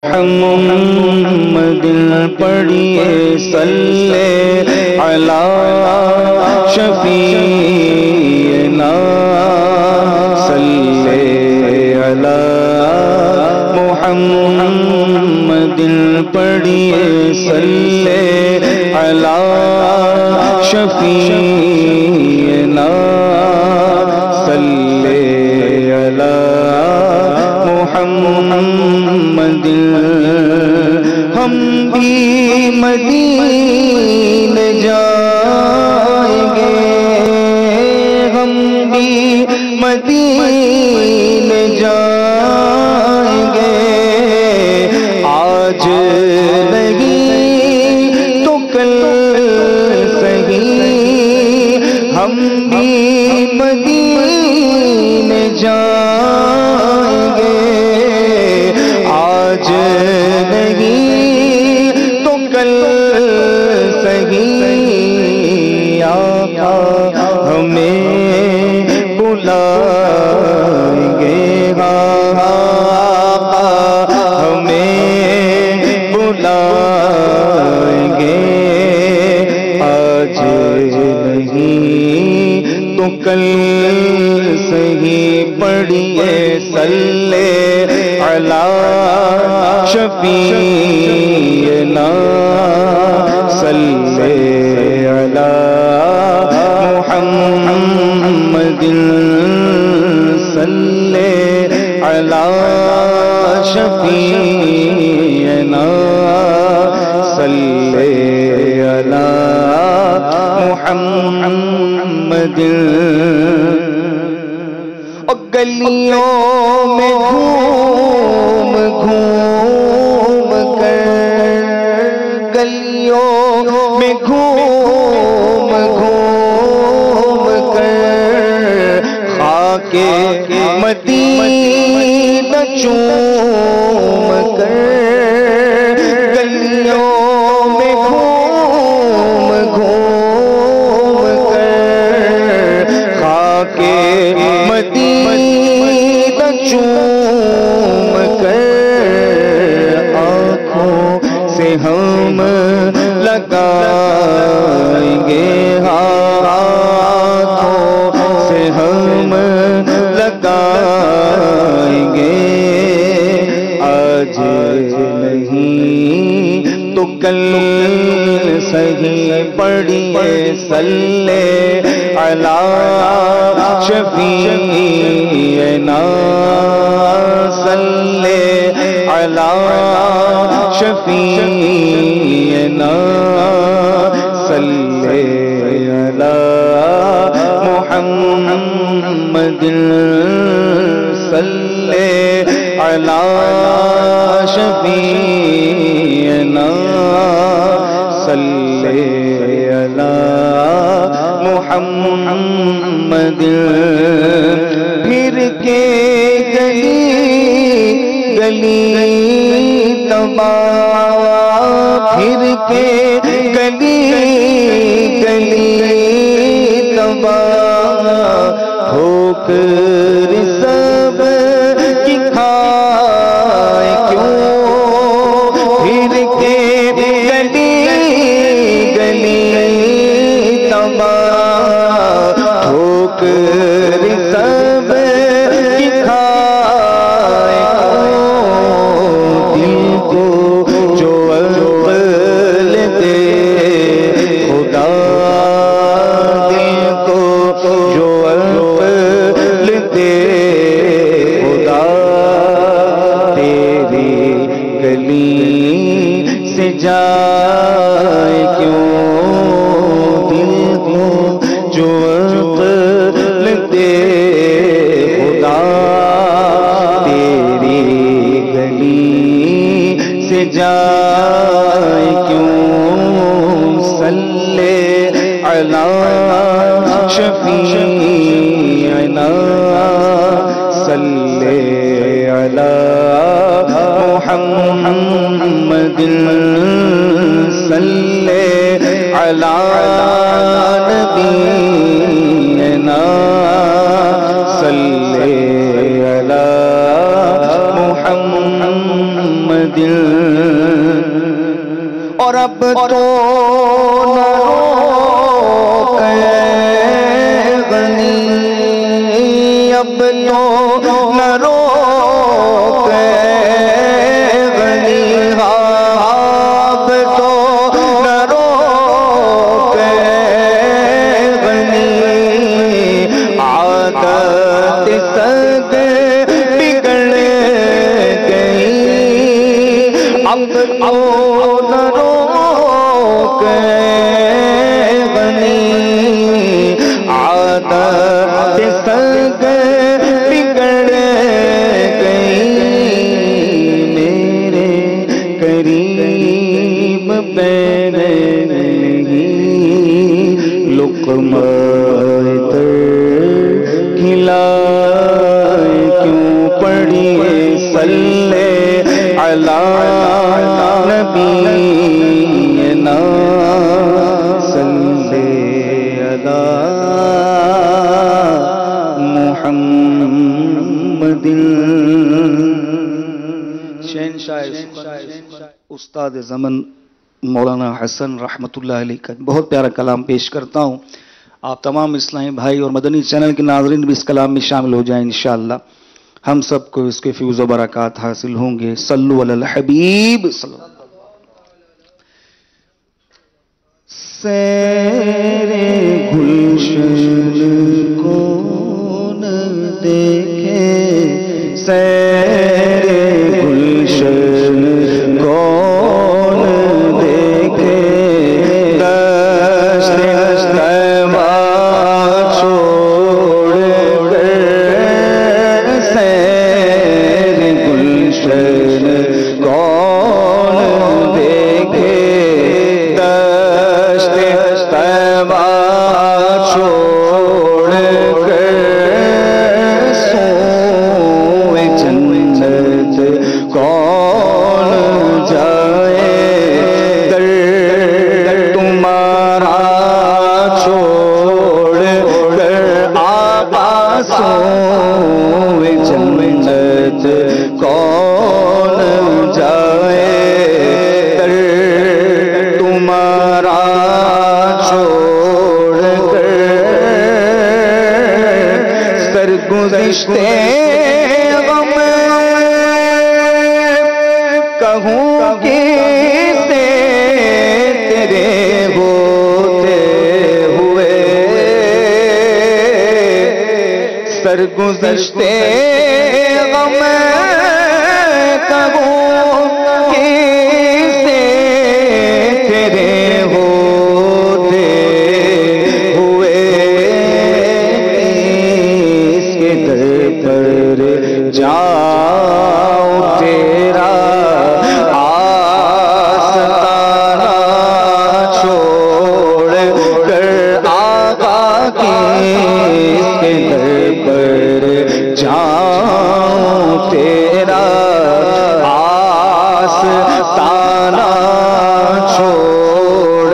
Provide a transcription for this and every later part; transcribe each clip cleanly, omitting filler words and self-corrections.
محمد پڑھیے صلی علی شفیعنا صلی علی محمد پڑھیے صلی علی شفیعنا صلی علی محمد ہم بھی مدینے جائیں گے ہم بھی مدینے جائیں گے آج نہیں تو کل صحیح ہم بھی مدینے جائیں گے آج نہیں تو کل صحیح آقا ہمیں بلائیں گے آقا ہمیں بلائیں گے آج نہیں تو کل صحیح پڑھیے صلی علی شفیعنا صلی علی محمد صلی علی شفیعنا صلی علی محمد گلیوں میں گھوم گھوم کر گلیوں میں گھوم گھوم کر خاک مدینہ چوم کر گلیوں میں گھوم گھوم کر خاک مدینہ چوم کر آنکھوں سے ہم لگائیں گے ہاتھوں سے ہم لگائیں گے آج نہیں تو کل صحیح پڑھیے صلی علی شفیعنا صلی علی شفیعنا صلی علی محمد صلی علی شفیعنا صلی علی محمد پھر کے گلی گلی تباہ پھر کے گلی گلی تباہ ہو کر سب کی کھائے کیوں پھر کے گلی گلی تباہ ہو کر سب کی کھائے دل کو جو عقل دے خدا دل کو جو عقل دے خدا تیری گلی سے جائے کیوں دل کو جو عقل دے خدا تیری گلی سے جائے کیوں صلی علی شفیعنا صلی علی محمد صلی علی نبینا صلی علی محمد اور اب تو نہ روکے غنی، اب تو نہ روکے غنی، اب تو نہ روکے غنی، عادت سد بگڑ گئی، اب تو نہ روکے غنی، عادت سد بگڑ گئی، میرے قریب پیر نہیں، لقمہ تر کھلائے کیوں پڑھیے صلی علی نبینا، صلی علی محمد۔ شہنشاہ استاد زمن مولانا حسن رحمت اللہ علیہ کا بہت پیارا کلام پیش کرتا ہوں۔ آپ تمام اسلامی بھائی اور مدنی چینل کے ناظرین بھی اس کلام میں شامل ہو جائیں انشاءاللہ، ہم سب کو اس کے فیض و برکات حاصل ہوں گے۔ صلو علی الحبیب صلی اللہ علیہ وسلم۔ سیر گلشن کون دیکھے، سیر گلشن کون دیکھے، دشت طیبہ چھوڑ کر، سیر گلشن کون دیکھے، دشت طیبہ چھوڑ کر، سوئے جنت کون جائے، در تمہارا چھوڑ کر، آقا سوئے جنت کون جائے، در تمہارا چھوڑ کر، سرگزشتے غم کہوں کسے تیرے ہوتے ہوئے، سرگزشتے غم کہوں کسے تیرے ہوتے ہوئے، اس کے در پر جاؤں تیرا آستانہ چھوڑ کر، آقا کی اس کے در پر جاؤں تیرا آستانہ چھوڑ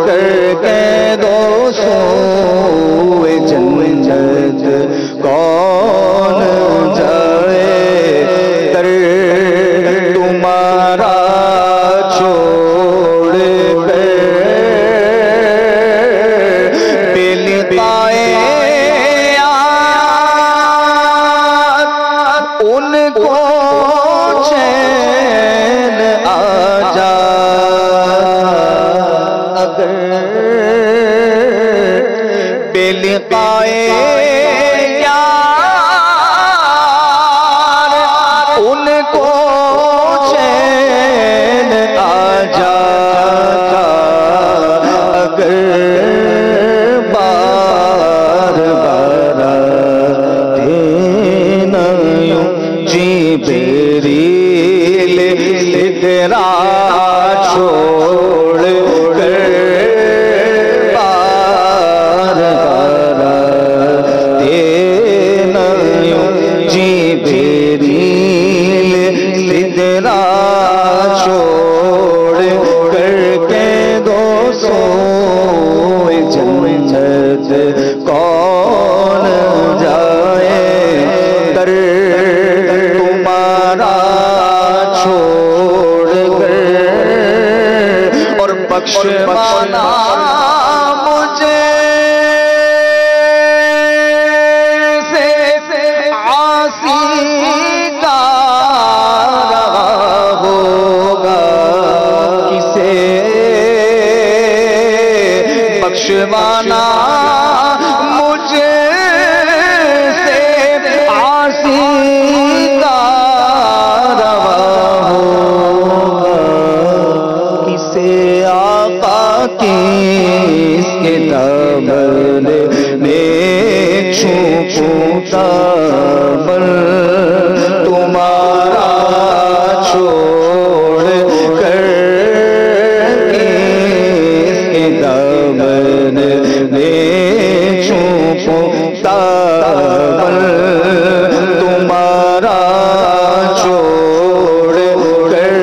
کر، کے دو سوئے جنت کون جائے، در تمہارا چھوڑ کر، بے لقائے ان کو چین آ جاتا، اگر بے لقائے یار ان کو چین آ جاتا، اگر بار بار دینا یوں جبریل سدرا چھوڑ کر، بار بار دینا یوں جبریل سدرا چھوڑ کر، کے دو سوئے جنت کون جائے، در تمہارا چھوڑ بخشوانا مجھے سے عاصی کا رہا ہوگا، کسے بخشوانا مجھے سے عاصی کا رہا ہوگا، کسے آقا کی اس کے دامن میں چھوپوں دامن تمہارا چھوڑ کر اس کے دامن میں چھوپوں دامن تمہارا چھوڑ کر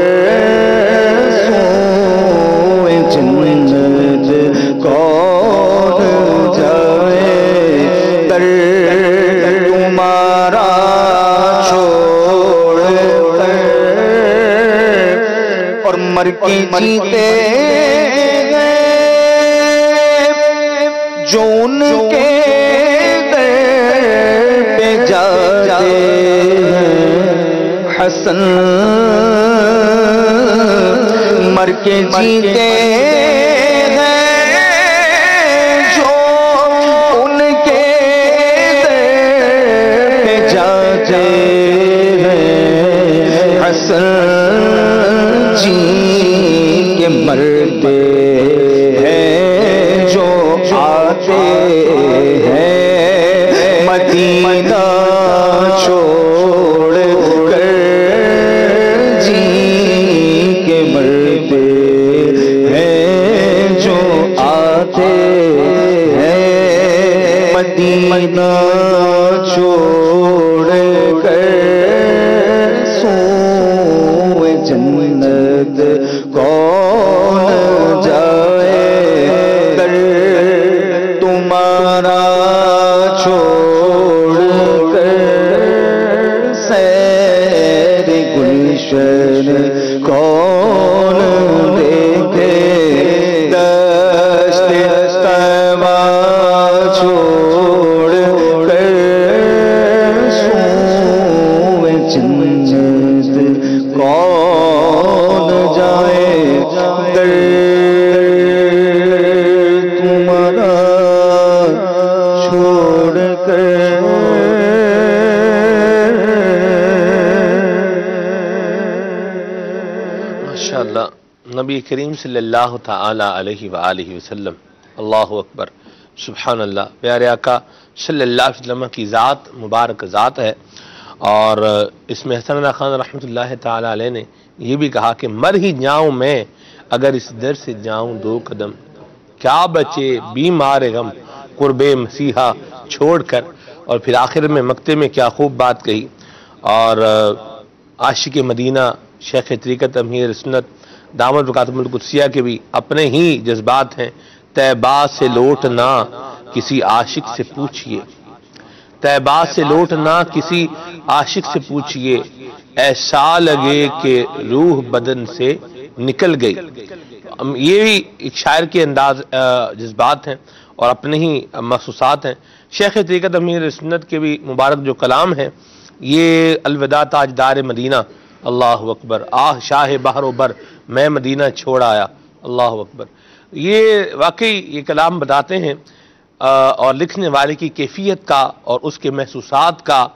سوئے جنت کون جائے در تمہارا چھوڑ کر، اور مر کے جیتے گئے جو ان کے در پہ جاتے ہیں حسن، مر کے جیتے ہیں جو ان کے در پہ جاتے ہیں حسن، جی کے مرتے ہیں جو آتے ہیں مدینہ چھوڑ کر، جی کے مرتے ہیں جو آتے ہیں مدینہ چھوڑ کر سوئے جنت کون جائے در تمہارا چھوڑ کر، سیر گلشن کون دیکھے دشت طیبہ چھوڑ کر سوئے جنت کون جائے در تمہارا چھوڑ کر۔ ماشاءاللہ، نبی کریم صلی اللہ تعالی علیہ وآلہ وسلم، اللہ اکبر، سبحان اللہ، پیارے آقا صلی اللہ علیہ وسلم کی ذات مبارک ذات ہے، اور اس میں حسن علی خان رحمۃ اللہ تعالی علیہ نے یہ بھی کہا کہ مر ہی جاؤں میں اگر اس در سے جاؤں دو قدم، کیا بچے بیمار غم قرب مسیحا چھوڑ کر، اور پھر آخر میں مکتے میں کیا خوب بات کہی، اور عاشق مدینہ شیخ طریقت امیر سنت دامت برکاتہ القدسیہ کے بھی اپنے ہی جذبات ہیں، طیبہ سے لوٹنا کسی عاشق سے پوچھئے، طیبہ سے لوٹنا کسی عاشق سے پوچھئے، ایسا لگے کہ روح بدن سے نکل گئی۔ یہ بھی ایک شاعر کے انداز جذبات ہیں اور اپنے ہی محسوسات ہیں۔ شیخ طریقت امیر سنت کے بھی مبارک جو کلام ہیں، یہ الوداع تاجدار مدینہ، اللہ اکبر، آہ شاہ بحر و بر میں مدینہ چھوڑ آیا، اللہ اکبر، یہ واقعی یہ کلام بتاتے ہیں اور لکھنے والے کی کیفیت کا اور اس کے محسوسات کا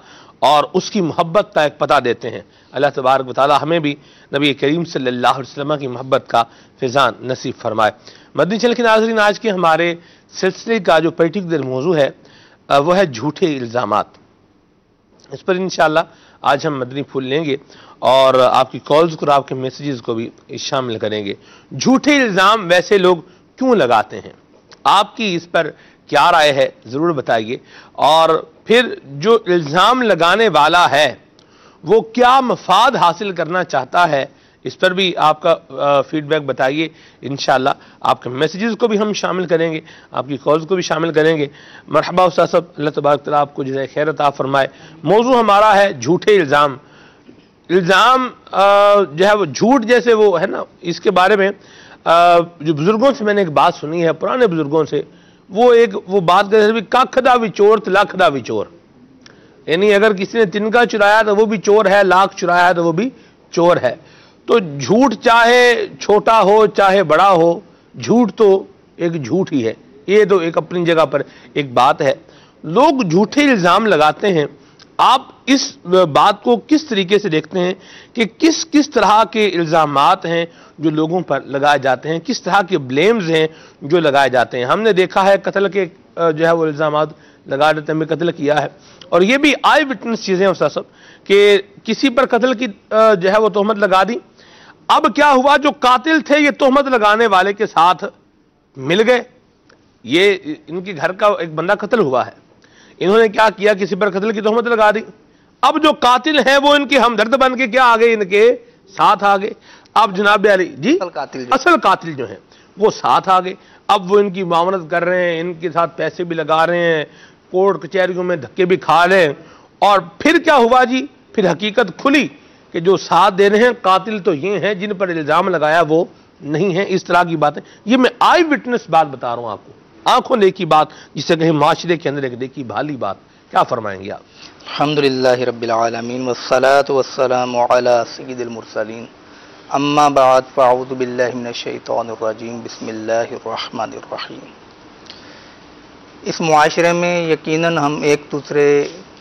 اور اس کی محبت کا ایک پتہ دیتے ہیں۔ اللہ تبارک و تعالی ہمیں بھی نبی کریم صلی اللہ علیہ وسلم کی محبت کا فیضان نصیب فرمائے۔ مدنی چینل کے ناظرین، آج کے ہمارے سلسلے کا جو پرٹیکولر موضوع ہے وہ ہے جھوٹے الزامات۔ اس پر انشاءاللہ آج ہم مدنی پھول لیں گے اور آپ کی کالز کو اور آپ کے میسیجز کو بھی شامل کریں گے۔ جھوٹے الزام ویسے لوگ کیوں لگاتے ہیں؟ آپ کی اس پر کیا رائے ہے ضرور بتائیے، اور پھر جو الزام لگانے والا ہے وہ کیا مفاد حاصل کرنا چاہتا ہے، اس پر بھی آپ کا فیڈ بیک بتائیے۔ انشاءاللہ آپ کے میسیجز کو بھی ہم شامل کریں گے، آپ کی کالز کو بھی شامل کریں گے۔ مرحبا استاد صاحب، اللہ تبارک تعالیٰ آپ کو جزائے خیر عطا فرمائے۔ موضوع ہمارا ہے جھوٹے الزام۔ الزام جو ہے وہ جھوٹ جیسے وہ ہے نا، اس کے بارے میں جو بزرگوں سے میں نے ایک بات سنی ہے، پرانے بزرگوں سے، وہ بات کہتے ہیں ککھ دا بھی چور تے لکھ دا بھی چور، یعنی اگر کسی نے تنکا چرایا تو وہ بھی چور ہے، لاکھ چرایا تو وہ بھی چور ہے۔ تو جھوٹ چاہے چھوٹا ہو چاہے بڑا ہو، جھوٹ تو ایک جھوٹ ہی ہے، یہ تو ایک اپنی جگہ پر ایک بات ہے۔ لوگ جھوٹے الزام لگاتے ہیں، آپ اس بات کو کس طریقے سے دیکھتے ہیں کہ کس طرح کے الزامات ہیں جو لوگوں پر لگائے جاتے ہیں، کس طرح کے بلیمز ہیں جو لگائے جاتے ہیں؟ ہم نے دیکھا ہے قتل کے جو ہے وہ الزامات لگا دیتے ہیں، ہمیں قتل کیا ہے، اور یہ بھی آئی وٹنس چیزیں ہیں استاد صاحب کہ کسی پر قتل کی جو ہے وہ تہمت لگا دی۔ اب کیا ہوا، جو قاتل تھے یہ تہمت لگانے والے کے ساتھ مل گئے، یہ ان کے گھر کا ایک بندہ قتل ہوا ہے، انہوں نے کیا کیا، کسی پر قتل کی تہمت لگا دی۔ اب جو قاتل ہیں وہ ان کے ہمدرد بن کے کیا آگے، ان کے ساتھ آگے۔ اب جناب علی جی اصل قاتل جو ہیں وہ ساتھ آگے، اب وہ ان کی معاونت کر رہے ہیں، ان کے ساتھ پیسے بھی لگا رہے ہیں، کورٹ کچہریوں میں دھکے بھی کھا رہے ہیں، اور پھر کیا ہوا جی، پھر حقیقت کھلی کہ جو ساتھ دے رہے ہیں قاتل تو یہ ہیں جن پر الزام لگایا وہ نہیں ہیں۔ اس طرح کی باتیں، یہ میں آئی وٹنس بات بتا رہا ہوں آپ کو، آنکھوں دیکھی بات، جسے کہیں معاشرے کے اندر ایک دیکھی بھالی بات۔ کیا فرمائیں گے آپ؟ الحمدللہ رب العالمین والصلاة والسلام علی سید المرسلین، اما بعد فاعوذ باللہ من الشیطان الرجیم، بسم اللہ الرحمن الرحیم۔ اس معاشرے میں یقیناً ہم ایک دوسرے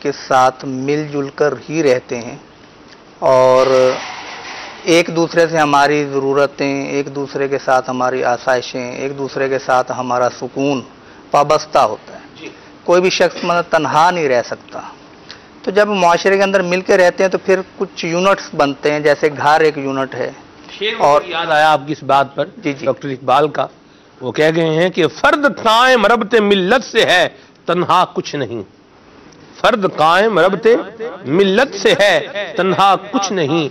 کے ساتھ مل جل کر ہی رہتے ہیں، اور ایک دوسرے سے ہماری ضرورتیں، ایک دوسرے کے ساتھ ہماری آسائشیں، ایک دوسرے کے ساتھ ہمارا سکون وابستہ ہوتا ہے۔ کوئی بھی شخص تنہا نہیں رہ سکتا۔ تو جب معاشرے کے اندر مل کے رہتے ہیں تو پھر کچھ یونٹس بنتے ہیں، جیسے گھر ایک یونٹ ہے۔ اور یاد آیا آپ کی اس بات پر ڈاکٹر اقبال کا، وہ کہہ گئے ہیں کہ فرد قائم ربط ملت سے ہے، تنہا کچھ نہیں۔ فرد قائم ربط ملت سے ہے، تنہا کچھ نہیں،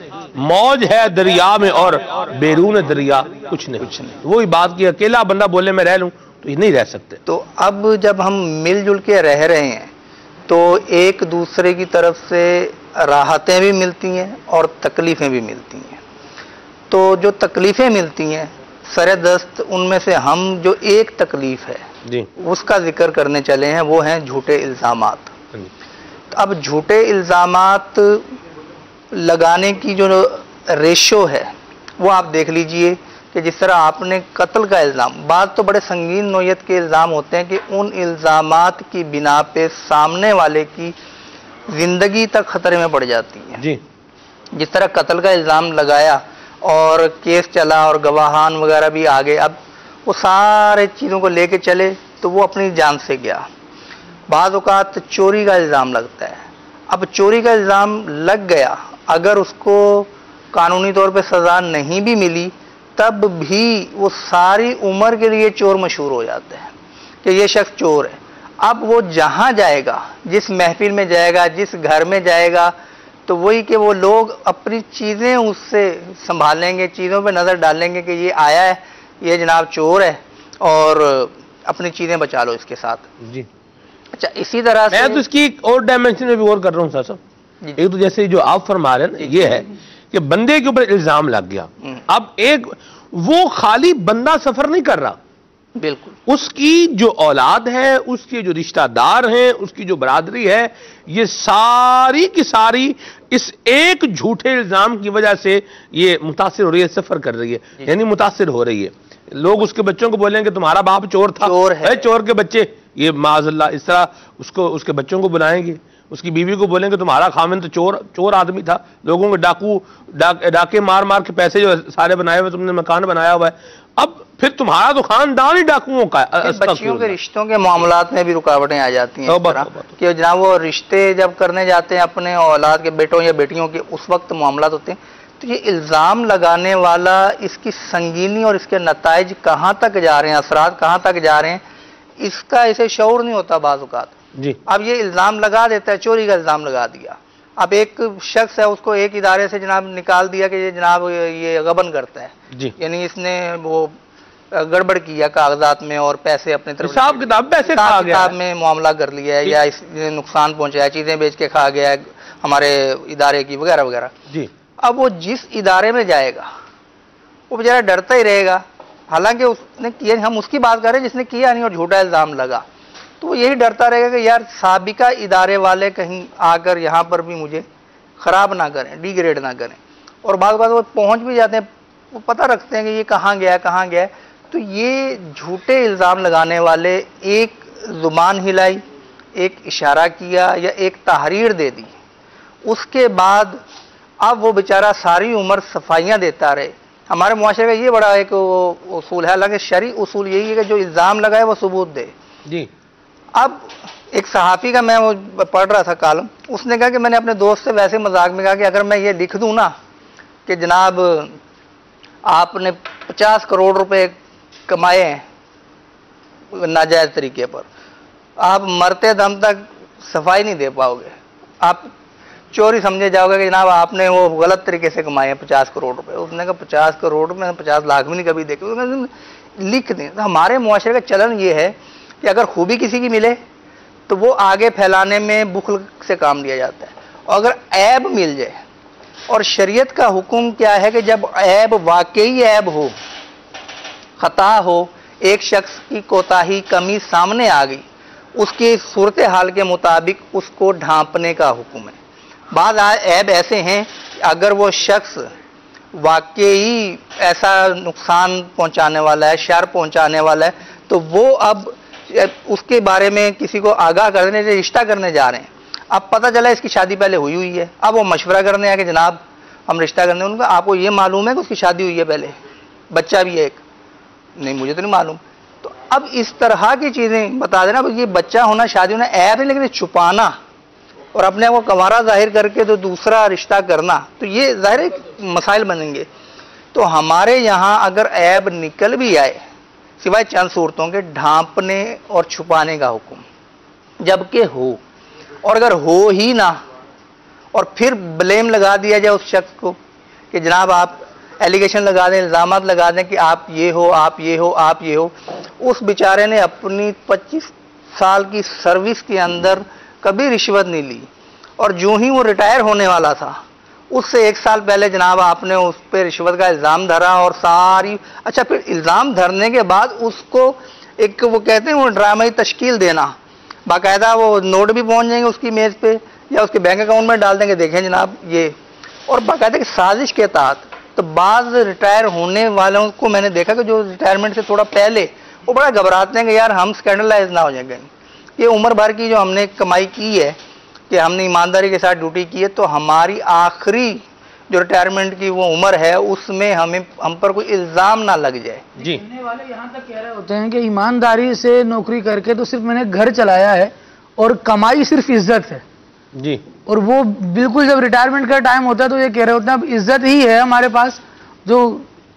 موج ہے دریا میں اور بیرون دریا کچھ نہیں۔ وہی بات کی اکیلا بندہ بولے میں رہ لوں تو یہ نہیں رہ سکتے۔ تو اب جب ہم مل جل کے رہ رہے ہیں تو ایک دوسرے کی طرف سے راحتیں بھی ملتی ہیں اور تکلیفیں بھی ملتی ہیں۔ تو جو تکلیفیں ملتی ہیں سر دست، ان میں سے ہم جو ایک تکلیف ہے جی اس کا ذکر کرنے چلے ہیں، وہ ہیں جھوٹے الزامات۔ اب جھوٹے الزامات لگانے کی جو ریشو ہے وہ آپ دیکھ لیجئے کہ جس طرح آپ نے قتل کا الزام، بعض تو بڑے سنگین نوعیت کے الزام ہوتے ہیں کہ ان الزامات کی بنا پہ سامنے والے کی زندگی تک خطرے میں پڑ جاتی ہے۔ جی جس طرح قتل کا الزام لگایا اور کیس چلا اور گواہان وغیرہ بھی آ گئے، اب وہ سارے چیزوں کو لے کے چلے تو وہ اپنی جان سے گیا۔ بعض اوقات چوری کا الزام لگتا ہے، اب چوری کا الزام لگ گیا، اگر اس کو قانونی طور پہ سزا نہیں بھی ملی تب بھی وہ ساری عمر کے لیے چور مشہور ہو جاتے ہیں کہ یہ شخص چور ہے۔ اب وہ جہاں جائے گا، جس محفل میں جائے گا، جس گھر میں جائے گا، تو وہی کہ وہ لوگ اپنی چیزیں اس سے سنبھالیں گے، چیزوں پہ نظر ڈالیں گے کہ یہ آیا ہے، یہ جناب چور ہے، اور اپنی چیزیں بچا لو اس کے ساتھ۔ جی اچھا، اسی طرح میں تو اس کی ایک اور ڈائمنشن میں بھی غور کر رہا ہوں صاحب۔ ایک تو جیسے جو آپ فرما رہے ہیں نا، یہ ہے کہ بندے کے اوپر الزام لگ گیا، اب ایک وہ خالی بندہ سفر نہیں کر رہا، بالکل اس کی جو اولاد ہے، اس کے جو رشتہ دار ہیں، اس کی جو برادری ہے، یہ ساری کی ساری اس ایک جھوٹے الزام کی وجہ سے یہ متاثر ہو رہی ہے، سفر کر رہی ہے، یعنی متاثر ہو رہی ہے۔ لوگ اس کے بچوں کو بولیں کہ تمہارا باپ چور تھا، چور کے بچے، یہ معاذ اللہ اس طرح اس کے بچوں کو بلائیں گے، اس کی بیوی کو بولیں کہ تمہارا خامن تو چور آدمی تھا، لوگوں کے ڈاکے مار مار کے پیسے جو سارے بنائے ہوئے، تم نے مکان بنایا ہوا ہے، اب پھر تمہارا تو خاندان ہی ڈاکوؤں کا ہے۔ بچیوں کے رشتوں کے معاملات میں بھی رکاوٹیں آ جاتی ہیں، کہ جناب وہ رشتے جب کرنے جاتے ہیں اپنے اولاد کے بیٹوں یا بیٹیوں کے، اس وقت معاملات ہوتے ہیں۔ تو یہ الزام لگانے والا، اس کی سنگینی اور اس کے نتائج کہاں تک جا رہے ہیں، اثرات کہاں تک جا رہے ہیں، اس کا اسے شعور نہیں ہوتا بعض اوقات۔ جی اب یہ الزام لگا دیتا ہے، چوری کا الزام لگا دیا، اب ایک شخص ہے اس کو ایک ادارے سے جناب نکال دیا کہ یہ جناب یہ غبن کرتا ہے، جی یعنی اس نے وہ گڑبڑ کیا کاغذات میں اور پیسے اپنے طرف حساب کتاب پیسے کھا گیا، کتاب میں معاملہ کر لیا ہے، یا اس نے نقصان پہنچایا، چیزیں بیچ کے کھا گیا ہے ہمارے ادارے کی وغیرہ وغیرہ۔ جی اب وہ جس ادارے میں جائے گا وہ بیچارہ ڈرتا ہی رہے گا حالانکہ اس نے کیا، ہم اس کی بات کر رہے ہیں جس نے کیا نہیں اور جھوٹا الزام لگا. تو وہ یہی ڈرتا رہے گا کہ یار سابقہ ادارے والے کہیں آ کر یہاں پر بھی مجھے خراب نہ کریں، ڈی گریڈ نہ کریں. اور بعض اوقات وہ پہنچ بھی جاتے ہیں، وہ پتہ رکھتے ہیں کہ یہ کہاں گیا ہے کہاں گیا ہے. تو یہ جھوٹے الزام لگانے والے ایک زبان ہلائی، ایک اشارہ کیا یا ایک تحریر دے دی، اس کے بعد اب وہ بیچارہ ساری عمر صفائیاں دیتا رہے. ہمارے معاشرے کا یہ بڑا ایک اصول ہے، حالانکہ شرعی اصول یہی ہے کہ جو الزام لگائے وہ ثبوت دے. جی. اب ایک صحافی کا میں وہ پڑھ رہا تھا کالم، اس نے کہا کہ میں نے اپنے دوست سے ویسے مذاق میں کہا کہ اگر میں یہ لکھ دوں نا کہ جناب آپ نے 50 کروڑ روپے کمائے ہیں ناجائز طریقے پر، آپ مرتے دم تک صفائی نہیں دے پاؤ گے، آپ چوری سمجھے جاؤ گے کہ جناب آپ نے وہ غلط طریقے سے کمائے ہیں 50 کروڑ روپے. اس نے کہا 50 کروڑ میں 50 لاکھ بھی نہیں کبھی دیکھے. لکھ دیں. ہمارے معاشرے کا چلن یہ ہے کہ اگر خوبی کسی کی ملے تو وہ آگے پھیلانے میں بخل سے کام لیا جاتا ہے، اور اگر عیب مل جائے، اور شریعت کا حکم کیا ہے کہ جب عیب واقعی عیب ہو، خطا ہو، ایک شخص کی کوتاہی کمی سامنے آ گئی، اس کی صورتحال کے مطابق اس کو ڈھانپنے کا حکم ہے. بعض عیب ایسے ہیں کہ اگر وہ شخص واقعی ایسا نقصان پہنچانے والا ہے، شر پہنچانے والا ہے، تو وہ اب اس کے بارے میں کسی کو آگاہ کرنے، رشتہ کرنے جا رہے ہیں. اب پتہ چلا اس کی شادی پہلے ہوئی ہے، اب وہ مشورہ کرنے آئے کہ جناب ہم رشتہ کرنے. ان کا آپ کو یہ معلوم ہے کہ اس کی شادی ہوئی ہے پہلے، بچہ بھی ہے ایک؟ نہیں مجھے تو نہیں معلوم. تو اب اس طرح کی چیزیں بتا دینا. یہ بچہ ہونا، شادی ہونا عیب نہیں، لیکن چھپانا اور اپنے آپ کو کنوارا ظاہر کر کے تو دوسرا رشتہ کرنا، تو یہ ظاہر مسائل بنیں گے. تو ہمارے یہاں اگر عیب نکل بھی آئے، سوائے چند صورتوں کے، ڈھانپنے اور چھپانے کا حکم جبکہ ہو، اور اگر ہو ہی نہ اور پھر بلیم لگا دیا جائے اس شخص کو کہ جناب آپ ایلیگیشن لگا دیں، الزامات لگا دیں کہ آپ یہ ہو، آپ یہ ہو، آپ یہ ہو. اس بیچارے نے اپنی 25 سال کی سروس کے اندر کبھی رشوت نہیں لی، اور جو ہی وہ ریٹائر ہونے والا تھا اس سے 1 سال پہلے جناب آپ نے اس پہ رشوت کا الزام دھرا، اور ساری اچھا پھر الزام دھرنے کے بعد اس کو ایک وہ کہتے ہیں وہ ڈرامائی تشکیل دینا، باقاعدہ وہ نوٹ بھی پہنچ جائیں گے اس کی میز پہ یا اس کے بینک اکاؤنٹ میں ڈال دیں گے، دیکھیں جناب یہ، اور باقاعدہ کی سازش کے تحت. تو بعض ریٹائر ہونے والوں کو میں نے دیکھا کہ جو ریٹائرمنٹ سے تھوڑا پہلے وہ بڑا گھبراتے ہیں کہ یار ہم اسکینڈلائز نہ ہو جائیں گے. یہ عمر بھر کی جو ہم نے کمائی کی ہے کہ ہم نے ایمانداری کے ساتھ ڈیوٹی کی ہے، تو ہماری آخری جو ریٹائرمنٹ کی وہ عمر ہے اس میں ہم پر کوئی الزام نہ لگ جائے. جی. کہنے والے یہاں تک کہہ رہے ہوتے ہیں کہ ایمانداری سے نوکری کر کے تو صرف میں نے گھر چلایا ہے اور کمائی صرف عزت ہے. جی. اور وہ بالکل جب ریٹائرمنٹ کا ٹائم ہوتا ہے تو یہ کہہ رہے ہوتے ہیں اب عزت ہی ہے ہمارے پاس، جو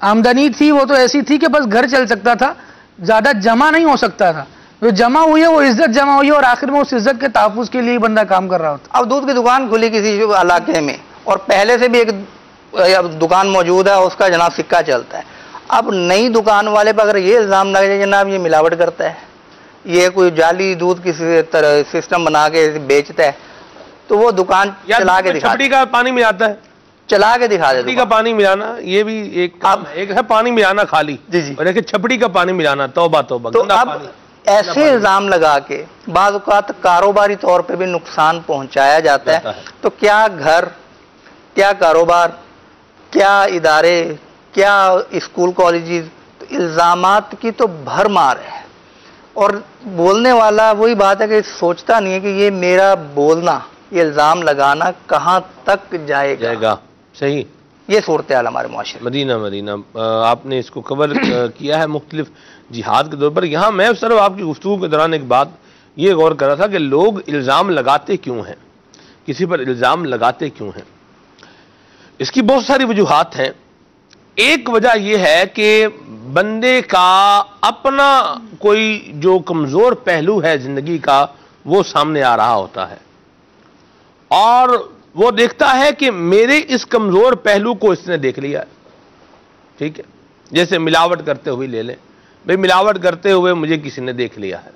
آمدنی تھی وہ تو ایسی تھی کہ بس گھر چل سکتا تھا، زیادہ جمع نہیں ہو سکتا تھا، جو جمع ہوئی ہے وہ عزت جمع ہوئی ہے، اور آخر میں اس عزت کے تحفظ کے لیے بندہ کام کر رہا ہوتا. اب دودھ کی دکان کھلی کسی علاقے میں اور پہلے سے بھی ایک دکان موجود ہے، اس کا جناب سکہ چلتا ہے. اب نئی دکان والے پر اگر یہ الزام لگ جائے جناب یہ ملاوٹ کرتا ہے، یہ کوئی جعلی دودھ کی سسٹم بنا کے بیچتا ہے، تو وہ دکان چلا کے دکھا چھپڑی کا پانی ملاتا ہے، چلا کے دکھا دے. چھپڑی کا پانی ملانا یہ بھی ایک ہے، پانی ملانا خالی، اور ایک چھپڑی کا پانی ملانا. توبہ توبہ. تو اب ایسے الزام لگا کے بعض اوقات کاروباری طور پہ بھی نقصان پہنچایا جاتا ہے. تو کیا گھر، کیا کاروبار، کیا ادارے، کیا اسکول کالجز، الزامات کی تو بھر مار ہے. اور بولنے والا وہی بات ہے کہ سوچتا نہیں ہے کہ یہ میرا بولنا، یہ الزام لگانا کہاں تک جائے گا. صحیح. یہ صورتحال ہمارے معاشرے. مدینہ آپ نے اس کو کور کیا ہے مختلف جہاد کے طور پر. یہاں میں صرف آپ کی گفتگو کے دوران ایک بات یہ غور کر رہا تھا کہ لوگ الزام لگاتے کیوں ہیں، کسی پر الزام لگاتے کیوں ہیں. اس کی بہت ساری وجوہات ہیں. ایک وجہ یہ ہے کہ بندے کا اپنا کوئی جو کمزور پہلو ہے زندگی کا وہ سامنے آ رہا ہوتا ہے، اور وہ دیکھتا ہے کہ میرے اس کمزور پہلو کو اس نے دیکھ لیا ہے. ٹھیک ہے، جیسے ملاوٹ کرتے ہوئے لے لیں، بھئی ملاوٹ کرتے ہوئے مجھے کسی نے دیکھ لیا ہے.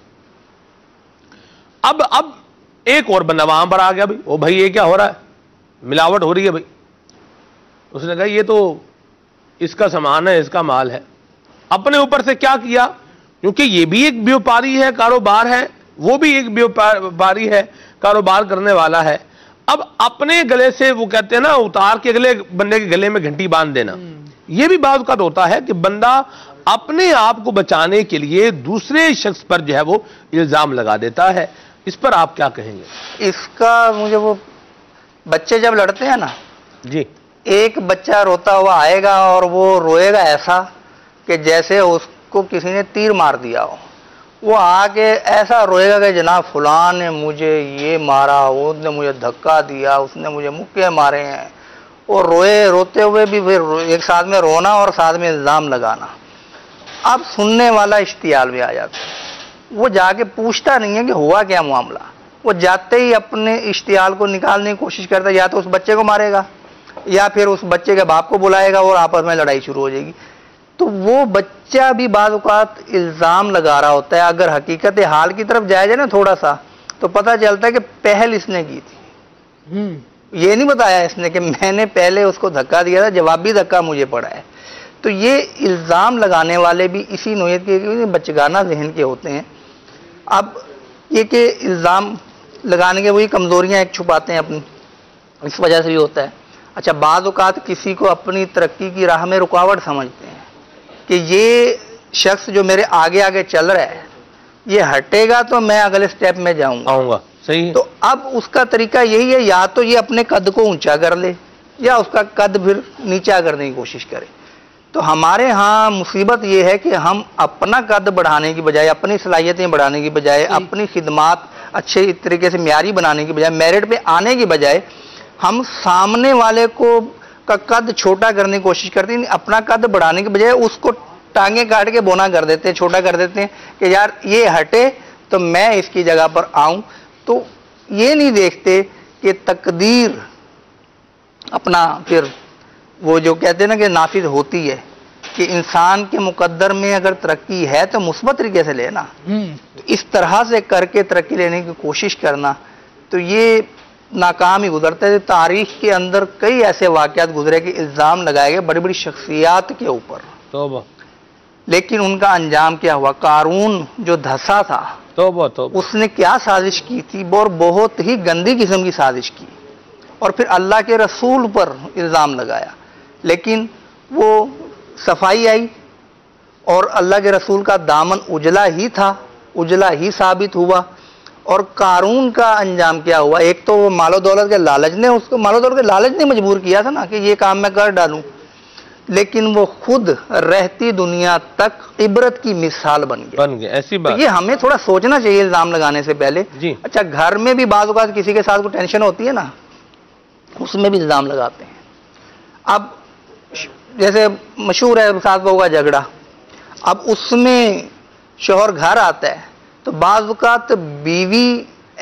اب ایک اور بندہ وہاں پر آ گیا، بھئی یہ کیا ہو رہا ہے، ملاوٹ ہو رہی ہے. بھئی اس نے کہا یہ تو اس کا سامان ہے، اس کا مال ہے. اپنے اوپر سے کیا کیا، کیونکہ یہ بھی ایک بیوپاری ہے، کاروبار ہے، وہ بھی ایک بیوپاری ہے، کاروبار کرنے والا ہے. اب اپنے گلے سے وہ کہتے ہیں نا اتار کے اگلے بندے کے گلے میں گھنٹی باندھ دینا، یہ بھی بعض اوقات ہوتا ہے کہ بندہ اپنے آپ کو بچانے کے لیے دوسرے شخص پر جو ہے وہ الزام لگا دیتا ہے. اس پر آپ کیا کہیں گے؟ اس کا مجھے وہ بچے جب لڑتے ہیں نا، جی ایک بچہ روتا ہوا آئے گا اور وہ روئے گا ایسا کہ جیسے اس کو کسی نے تیر مار دیا ہو. وہ آ کے ایسا روئے گا کہ جناب فلاں نے مجھے یہ مارا، اس نے مجھے دھکا دیا، اس نے مجھے مکے مارے ہیں. اور روتے ہوئے بھی پھر ایک ساتھ میں رونا اور ساتھ میں الزام لگانا. اب سننے والا اشتعال میں آ جاتا ہے. وہ جا کے پوچھتا نہیں ہے کہ ہوا کیا معاملہ، وہ جاتے ہی اپنے اشتعال کو نکالنے کی کوشش کرتا ہے. یا تو اس بچے کو مارے گا یا پھر اس بچے کے باپ کو بلائے گا اور آپس میں لڑائی شروع ہو جائے گی. تو وہ بچہ بھی بعض اوقات الزام لگا رہا ہوتا ہے. اگر حقیقت حال کی طرف جائے جائے نا تھوڑا سا تو پتہ چلتا ہے کہ پہل اس نے کی تھی. یہ نہیں بتایا اس نے کہ میں نے پہلے اس کو دھکا دیا تھا، جوابی دھکا مجھے پڑا ہے. تو یہ الزام لگانے والے بھی اسی نوعیت کے بچگانہ ذہن کے ہوتے ہیں. اب یہ کہ الزام لگانے کے وہی کمزوریاں ایک چھپاتے ہیں اپنی، اس وجہ سے بھی ہوتا ہے. اچھا، بعض اوقات کسی کو اپنی ترقی کی راہ میں رکاوٹ سمجھتے ہیں کہ یہ شخص جو میرے آگے آگے چل رہا ہے یہ ہٹے گا تو میں اگلے سٹیپ میں جاؤں گا. صحیح. تو اب اس کا طریقہ یہی ہے، یا تو یہ اپنے قد کو اونچا کر لے یا اس کا قد پھر نیچا کرنے کی کوشش کرے. تو ہمارے ہاں مصیبت یہ ہے کہ ہم اپنا قد بڑھانے کی بجائے، اپنی صلاحیتیں بڑھانے کی بجائے، اپنی خدمات اچھے طریقے سے معیاری بنانے کی بجائے، میرٹ پہ آنے کی بجائے ہم سامنے والے کا قد چھوٹا کرنے کی کوشش کرتے ہیں. اپنا قد بڑھانے کی بجائے اس کو ٹانگیں کاٹ کے بونا کر دیتے ہیں، چھوٹا کر دیتے ہیں کہ یار یہ ہٹے تو میں اس کی جگہ پر آؤں. تو یہ نہیں دیکھتے کہ تقدیر اپنا پھر وہ جو کہتے ہیں نا کہ نافذ ہوتی ہے، کہ انسان کے مقدر میں اگر ترقی ہے تو مثبت طریقے سے لینا، اس طرح سے کر کے ترقی لینے کی کوشش کرنا. تو یہ ناکام ہی گزرتا ہے. تاریخ کے اندر کئی ایسے واقعات گزرے کہ الزام لگائے گئے بڑی بڑی شخصیات کے اوپر، توبہ، لیکن ان کا انجام کیا ہوا. قارون جو دھسا تھا، توبہ توبہ، اس نے کیا سازش کی تھی، اور بہت ہی گندی قسم کی سازش کی، اور پھر اللہ کے رسول پر الزام لگایا. لیکن وہ صفائی آئی اور اللہ کے رسول کا دامن اجلا ہی تھا، اجلا ہی ثابت ہوا. اور قارون کا انجام کیا ہوا؟ ایک تو وہ مال و دولت کے لالچ نے اس کو، مال و دولت کے لالچ نے مجبور کیا تھا نا کہ یہ کام میں کر ڈالوں، لیکن وہ خود رہتی دنیا تک عبرت کی مثال بن گیا. ایسی بات یہ ہمیں تھوڑا سوچنا چاہیے الزام لگانے سے پہلے. جی. اچھا، گھر میں بھی بعض اوقات کسی کے ساتھ کوئی ٹینشن ہوتی ہے نا، اس میں بھی الزام لگاتے ہیں. اب جیسے مشہور ہے ساس بہو کا جھگڑا، اب اس میں شوہر گھر آتا ہے تو بعض اوقات بیوی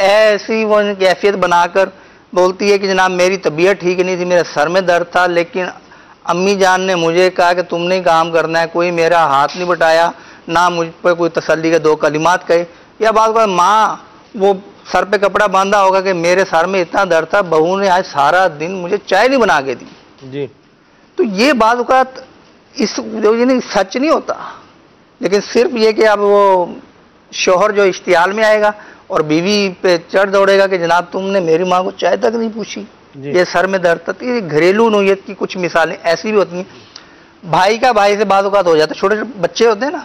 ایسی وہ کیفیت بنا کر بولتی ہے کہ جناب میری طبیعت ٹھیک نہیں تھی، میرے سر میں درد تھا، لیکن امی جان نے مجھے کہا کہ تم نے کام کرنا ہے، کوئی میرا ہاتھ نہیں بٹایا، نہ مجھ پہ کوئی تسلی کے دو کلمات کہے. یا بعض اوقات ماں وہ سر پہ کپڑا باندھا ہوگا کہ میرے سر میں اتنا درد تھا، بہو نے آج سارا دن مجھے چائے نہیں بنا کے دی. جی. تو یہ بعض اوقات اس سچ نہیں ہوتا، لیکن صرف یہ کہ اب وہ شوہر جو اشتعال میں آئے گا اور بیوی پہ چڑھ دوڑے گا کہ جناب تم نے میری ماں کو چائے تک نہیں پوچھی، یہ سر میں درد تھا. یہ گھریلو نوعیت کی کچھ مثالیں ایسی بھی ہوتی ہیں. بھائی کا بھائی سے بعض اوقات ہو جاتا ہے، چھوٹے چھوٹے بچے ہوتے ہیں نا،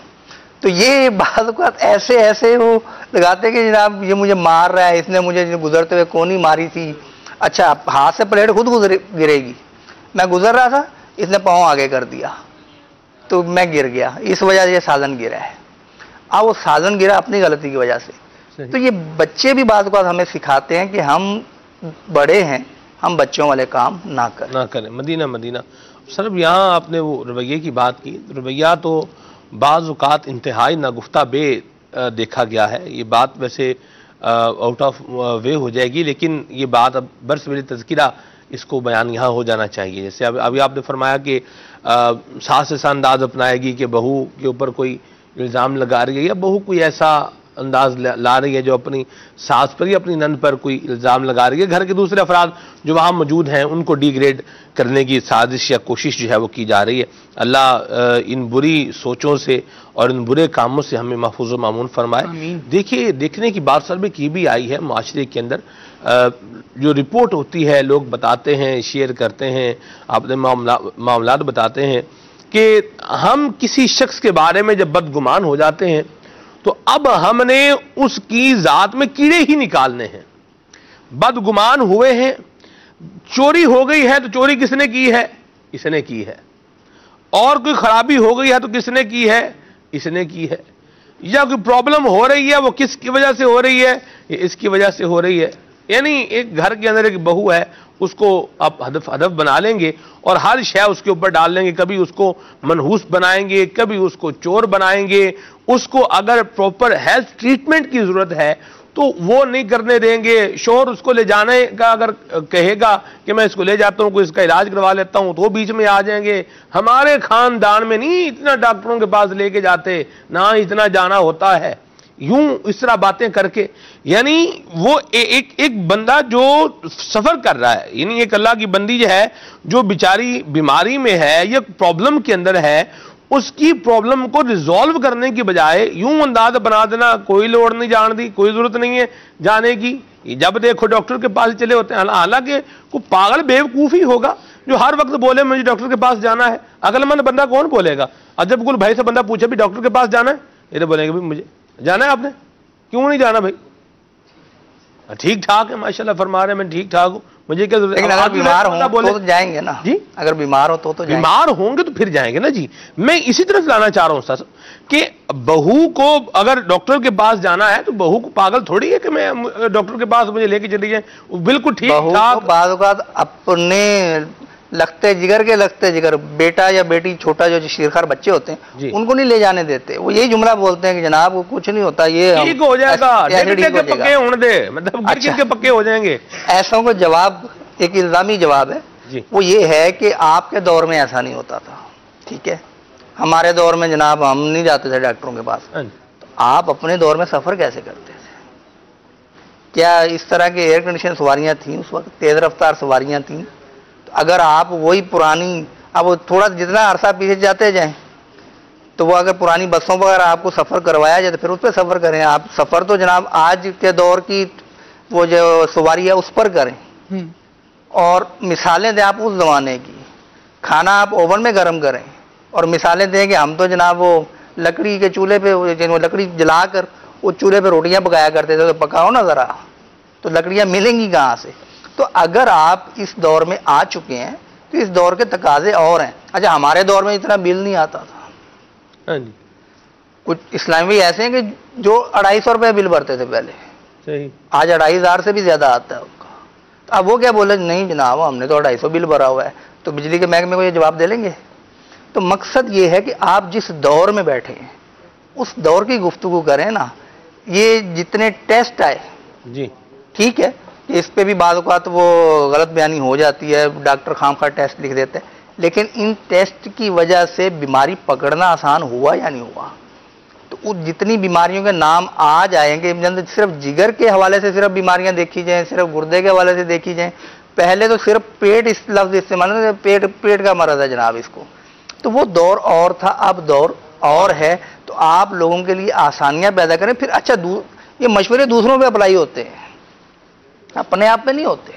تو یہ بعض اوقات ایسے وہ لگاتے کہ جناب یہ مجھے مار رہا ہے، اس نے مجھے گزرتے ہوئے کونی ماری تھی. اچھا، ہاتھ سے پلیٹ خود گرے گی، میں گزر رہا تھا، اس نے پاؤں آگے کر دیا تو میں گر گیا، اس وجہ سے یہ سازن گرا ہے. اب وہ سازن گرا اپنی غلطی کی وجہ سے. تو یہ بچے بھی بعض اوقات ہمیں سکھاتے ہیں کہ ہم بڑے ہیں، ہم بچوں والے کام نہ کریں. مدینہ صرف یہاں آپ نے وہ رویے کی بات کی. رویہ تو بعض اوقات انتہائی ناگفتہ بے دیکھا گیا ہے. یہ بات ویسے آؤٹ آف وے ہو جائے گی، لیکن یہ بات اب برسبیل تذکرہ اس کو بیان یہاں ہو جانا چاہیے. جیسے ابھی آپ نے فرمایا کہ ساس ایسا انداز اپنائے گی کہ بہو کے اوپر کوئی الزام لگا رہی ہے یا بہو کوئی ایسا انداز لا رہی ہے، جو اپنی ساس پر یا اپنی نند پر کوئی الزام لگا رہی ہے، گھر کے دوسرے افراد جو وہاں موجود ہیں ان کو ڈی گریڈ کرنے کی سازش یا کوشش جو ہے وہ کی جا رہی ہے۔ اللہ ان بری سوچوں سے اور ان برے کاموں سے ہمیں محفوظ و مامون فرمائے۔ دیکھیے، دیکھنے کی بات سر میں کی بھی آئی ہے معاشرے کے اندر، جو رپورٹ ہوتی ہے، لوگ بتاتے ہیں، شیئر کرتے ہیں، اپنے معاملات بتاتے ہیں کہ ہم کسی شخص کے بارے میں جب بدگمان ہو جاتے ہیں تو اب ہم نے اس کی ذات میں کیڑے ہی نکالنے ہیں۔ بدگمان ہوئے ہیں، چوری ہو گئی ہے تو چوری کس نے کی ہے؟ اس نے کی ہے۔ اور کوئی خرابی ہو گئی ہے تو کس نے کی ہے؟ اس نے کی ہے۔ یا کوئی پرابلم ہو رہی ہے، وہ کس کی وجہ سے ہو رہی ہے؟ یہ اس کی وجہ سے ہو رہی ہے۔ یعنی ایک گھر کے اندر ایک بہو ہے، اس کو آپ ہدف بنا لیں گے اور ہر شے اس کے اوپر ڈال لیں گے، کبھی اس کو منحوس بنائیں گے، کبھی اس کو چور بنائیں گے، اس کو اگر پراپر ہیلتھ ٹریٹمنٹ کی ضرورت ہے تو وہ نہیں کرنے دیں گے۔ شوہر اس کو لے جانے کا اگر کہے گا کہ میں اس کو لے جاتا ہوں، کوئی اس کا علاج کروا لیتا ہوں، تو وہ بیچ میں آ جائیں گے۔ ہمارے خاندان میں نہیں اتنا ڈاکٹروں کے پاس لے کے جاتے، نہ اتنا جانا ہوتا ہے، یوں اس طرح باتیں کر کے۔ یعنی وہ ایک بندہ جو سفر کر رہا ہے، یعنی ایک اللہ کی بندی جو ہے، جو بیچاری بیماری میں ہے یا پرابلم کے اندر ہے، اس کی پرابلم کو ریزالو کرنے کی بجائے یوں انداز بنا دینا، کوئی لوڑ نہیں جان دی، کوئی ضرورت نہیں ہے جانے کی، جب دیکھو ڈاکٹر کے پاس چلے ہوتے ہیں۔ حالانکہ کوئی پاگل بیوقوف ہی ہوگا جو ہر وقت بولے مجھے ڈاکٹر کے پاس جانا ہے۔ عقل مند بندہ کون بولے گا؟ اور جب کوئی بھائی سے بندہ پوچھے بھی ڈاکٹر کے پاس جانا ہے، یہ تو بولیں گے بھی مجھے جانا ہے، آپ نے کیوں نہیں جانا بھائی؟ ٹھیک ٹھاک ہے، ماشاءاللہ فرما رہے ہیں، میں ٹھیک ٹھاک ہوں، مجھے کیا ضرورت ہے؟ لیکن اگر بیمار ہوں تو جائیں گے نا جی، اگر بیمار ہو تو جائیں گے۔ بیمار ہوں گے تو پھر جائیں گے نا جی۔ میں اسی طرف لانا چاہ رہا ہوں سر کہ بہو کو اگر ڈاکٹر کے پاس جانا ہے تو بہو کو پاگل تھوڑی ہے کہ میں ڈاکٹر کے پاس مجھے لے کے چلی جائیں، بالکل ٹھیک ٹھاک۔ بعض اوقات اپنے لگتے جگر بیٹا یا بیٹی، چھوٹا جو شیرخوار بچے ہوتے ہیں ان کو نہیں لے جانے دیتے، وہ یہی جملہ بولتے ہیں کہ جناب وہ کچھ نہیں ہوتا، یہ ٹھیک ہو جائے گا، پکے ہونے دے، مطلب گر کے پکے ہو جائیں گے۔ ایسوں کو جواب ایک الزامی جواب ہے، وہ یہ ہے کہ آپ کے دور میں ایسا نہیں ہوتا تھا، ٹھیک ہے؟ ہمارے دور میں جناب ہم نہیں جاتے تھے ڈاکٹروں کے پاس، تو آپ اپنے دور میں سفر کیسے کرتے تھے؟ کیا اس طرح کے ایئر کنڈیشن سواریاں تھیں اس وقت؟ تیز رفتار سواریاں تھیں؟ اگر آپ وہی پرانی، اب تھوڑا جتنا عرصہ پیچھے جاتے جائیں تو وہ اگر پرانی بسوں پر آپ کو سفر کروایا جائے تو پھر اس پہ سفر کریں۔ آپ سفر تو جناب آج کے دور کی وہ جو سواری ہے اس پر کریں، اور مثالیں دیں آپ اس زمانے کی۔ کھانا آپ اوون میں گرم کریں اور مثالیں دیں کہ ہم تو جناب وہ لکڑی کے چولہے پہ، لکڑی جلا کر وہ چولہے پہ روٹیاں پکایا کرتے تھے، تو پکاؤ نا ذرا، تو لکڑیاں ملیں گی کہاں سے؟ تو اگر آپ اس دور میں آ چکے ہیں تو اس دور کے تقاضے اور ہیں۔ اچھا، ہمارے دور میں اتنا بل نہیں آتا تھا، کچھ اسلامی ایسے ہیں کہ جو 250 روپے بل بھرتے تھے پہلے، آج 2500 سے بھی زیادہ آتا ہے ان کا۔ اب وہ کیا بولے، نہیں جناب ہم نے تو 250 بل بھرا ہوا ہے، تو بجلی کے محکمے کو یہ جواب دے لیں گے؟ تو مقصد یہ ہے کہ آپ جس دور میں بیٹھے ہیں اس دور کی گفتگو کریں نا۔ یہ جتنے ٹیسٹ آئے جی ٹھیک ہے، اس پہ بھی بعض اوقات وہ غلط بیانی ہو جاتی ہے، ڈاکٹر خام خواہ ٹیسٹ لکھ دیتے ہیں، لیکن ان ٹیسٹ کی وجہ سے بیماری پکڑنا آسان ہوا یا نہیں ہوا؟ تو جتنی بیماریوں کے نام آج آئیں گے، صرف جگر کے حوالے سے صرف بیماریاں دیکھی جائیں، صرف گردے کے حوالے سے دیکھی جائیں، پہلے تو صرف پیٹ اس لفظ استعمال ہوتا ہے، پیٹ کا مرض ہے جناب اس کو، تو وہ دور اور تھا، اب دور اور ہے۔ تو آپ لوگوں کے لیے آسانیاں پیدا کریں۔ پھر اچھا، یہ مشورے دوسروں پہ اپلائی ہوتے ہیں، اپنے آپ پہ نہیں ہوتے،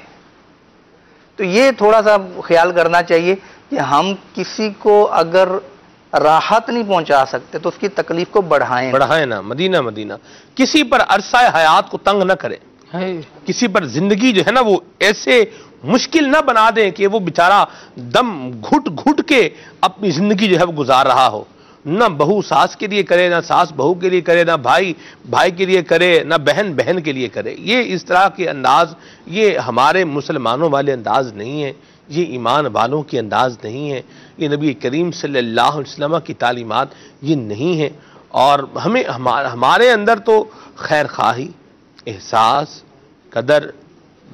تو یہ تھوڑا سا خیال کرنا چاہیے کہ ہم کسی کو اگر راحت نہیں پہنچا سکتے تو اس کی تکلیف کو بڑھائیں نا۔ مدینہ کسی پر عرصہ حیات کو تنگ نہ کریں، کسی پر زندگی جو ہے نا وہ ایسے مشکل نہ بنا دیں کہ وہ بیچارہ دم گھٹ کے اپنی زندگی جو ہے وہ گزار رہا ہو۔ نہ بہو ساس کے لیے کرے، نہ ساس بہو کے لیے کرے، نہ بھائی کے لیے کرے، نہ بہن کے لیے کرے۔ یہ اس طرح کے انداز، یہ ہمارے مسلمانوں والے انداز نہیں ہے، یہ ایمان والوں کے انداز نہیں ہے، یہ نبی کریم صلی اللہ علیہ وسلم کی تعلیمات یہ نہیں ہے۔ اور ہمارے اندر تو خیر خواہی، احساس، قدر،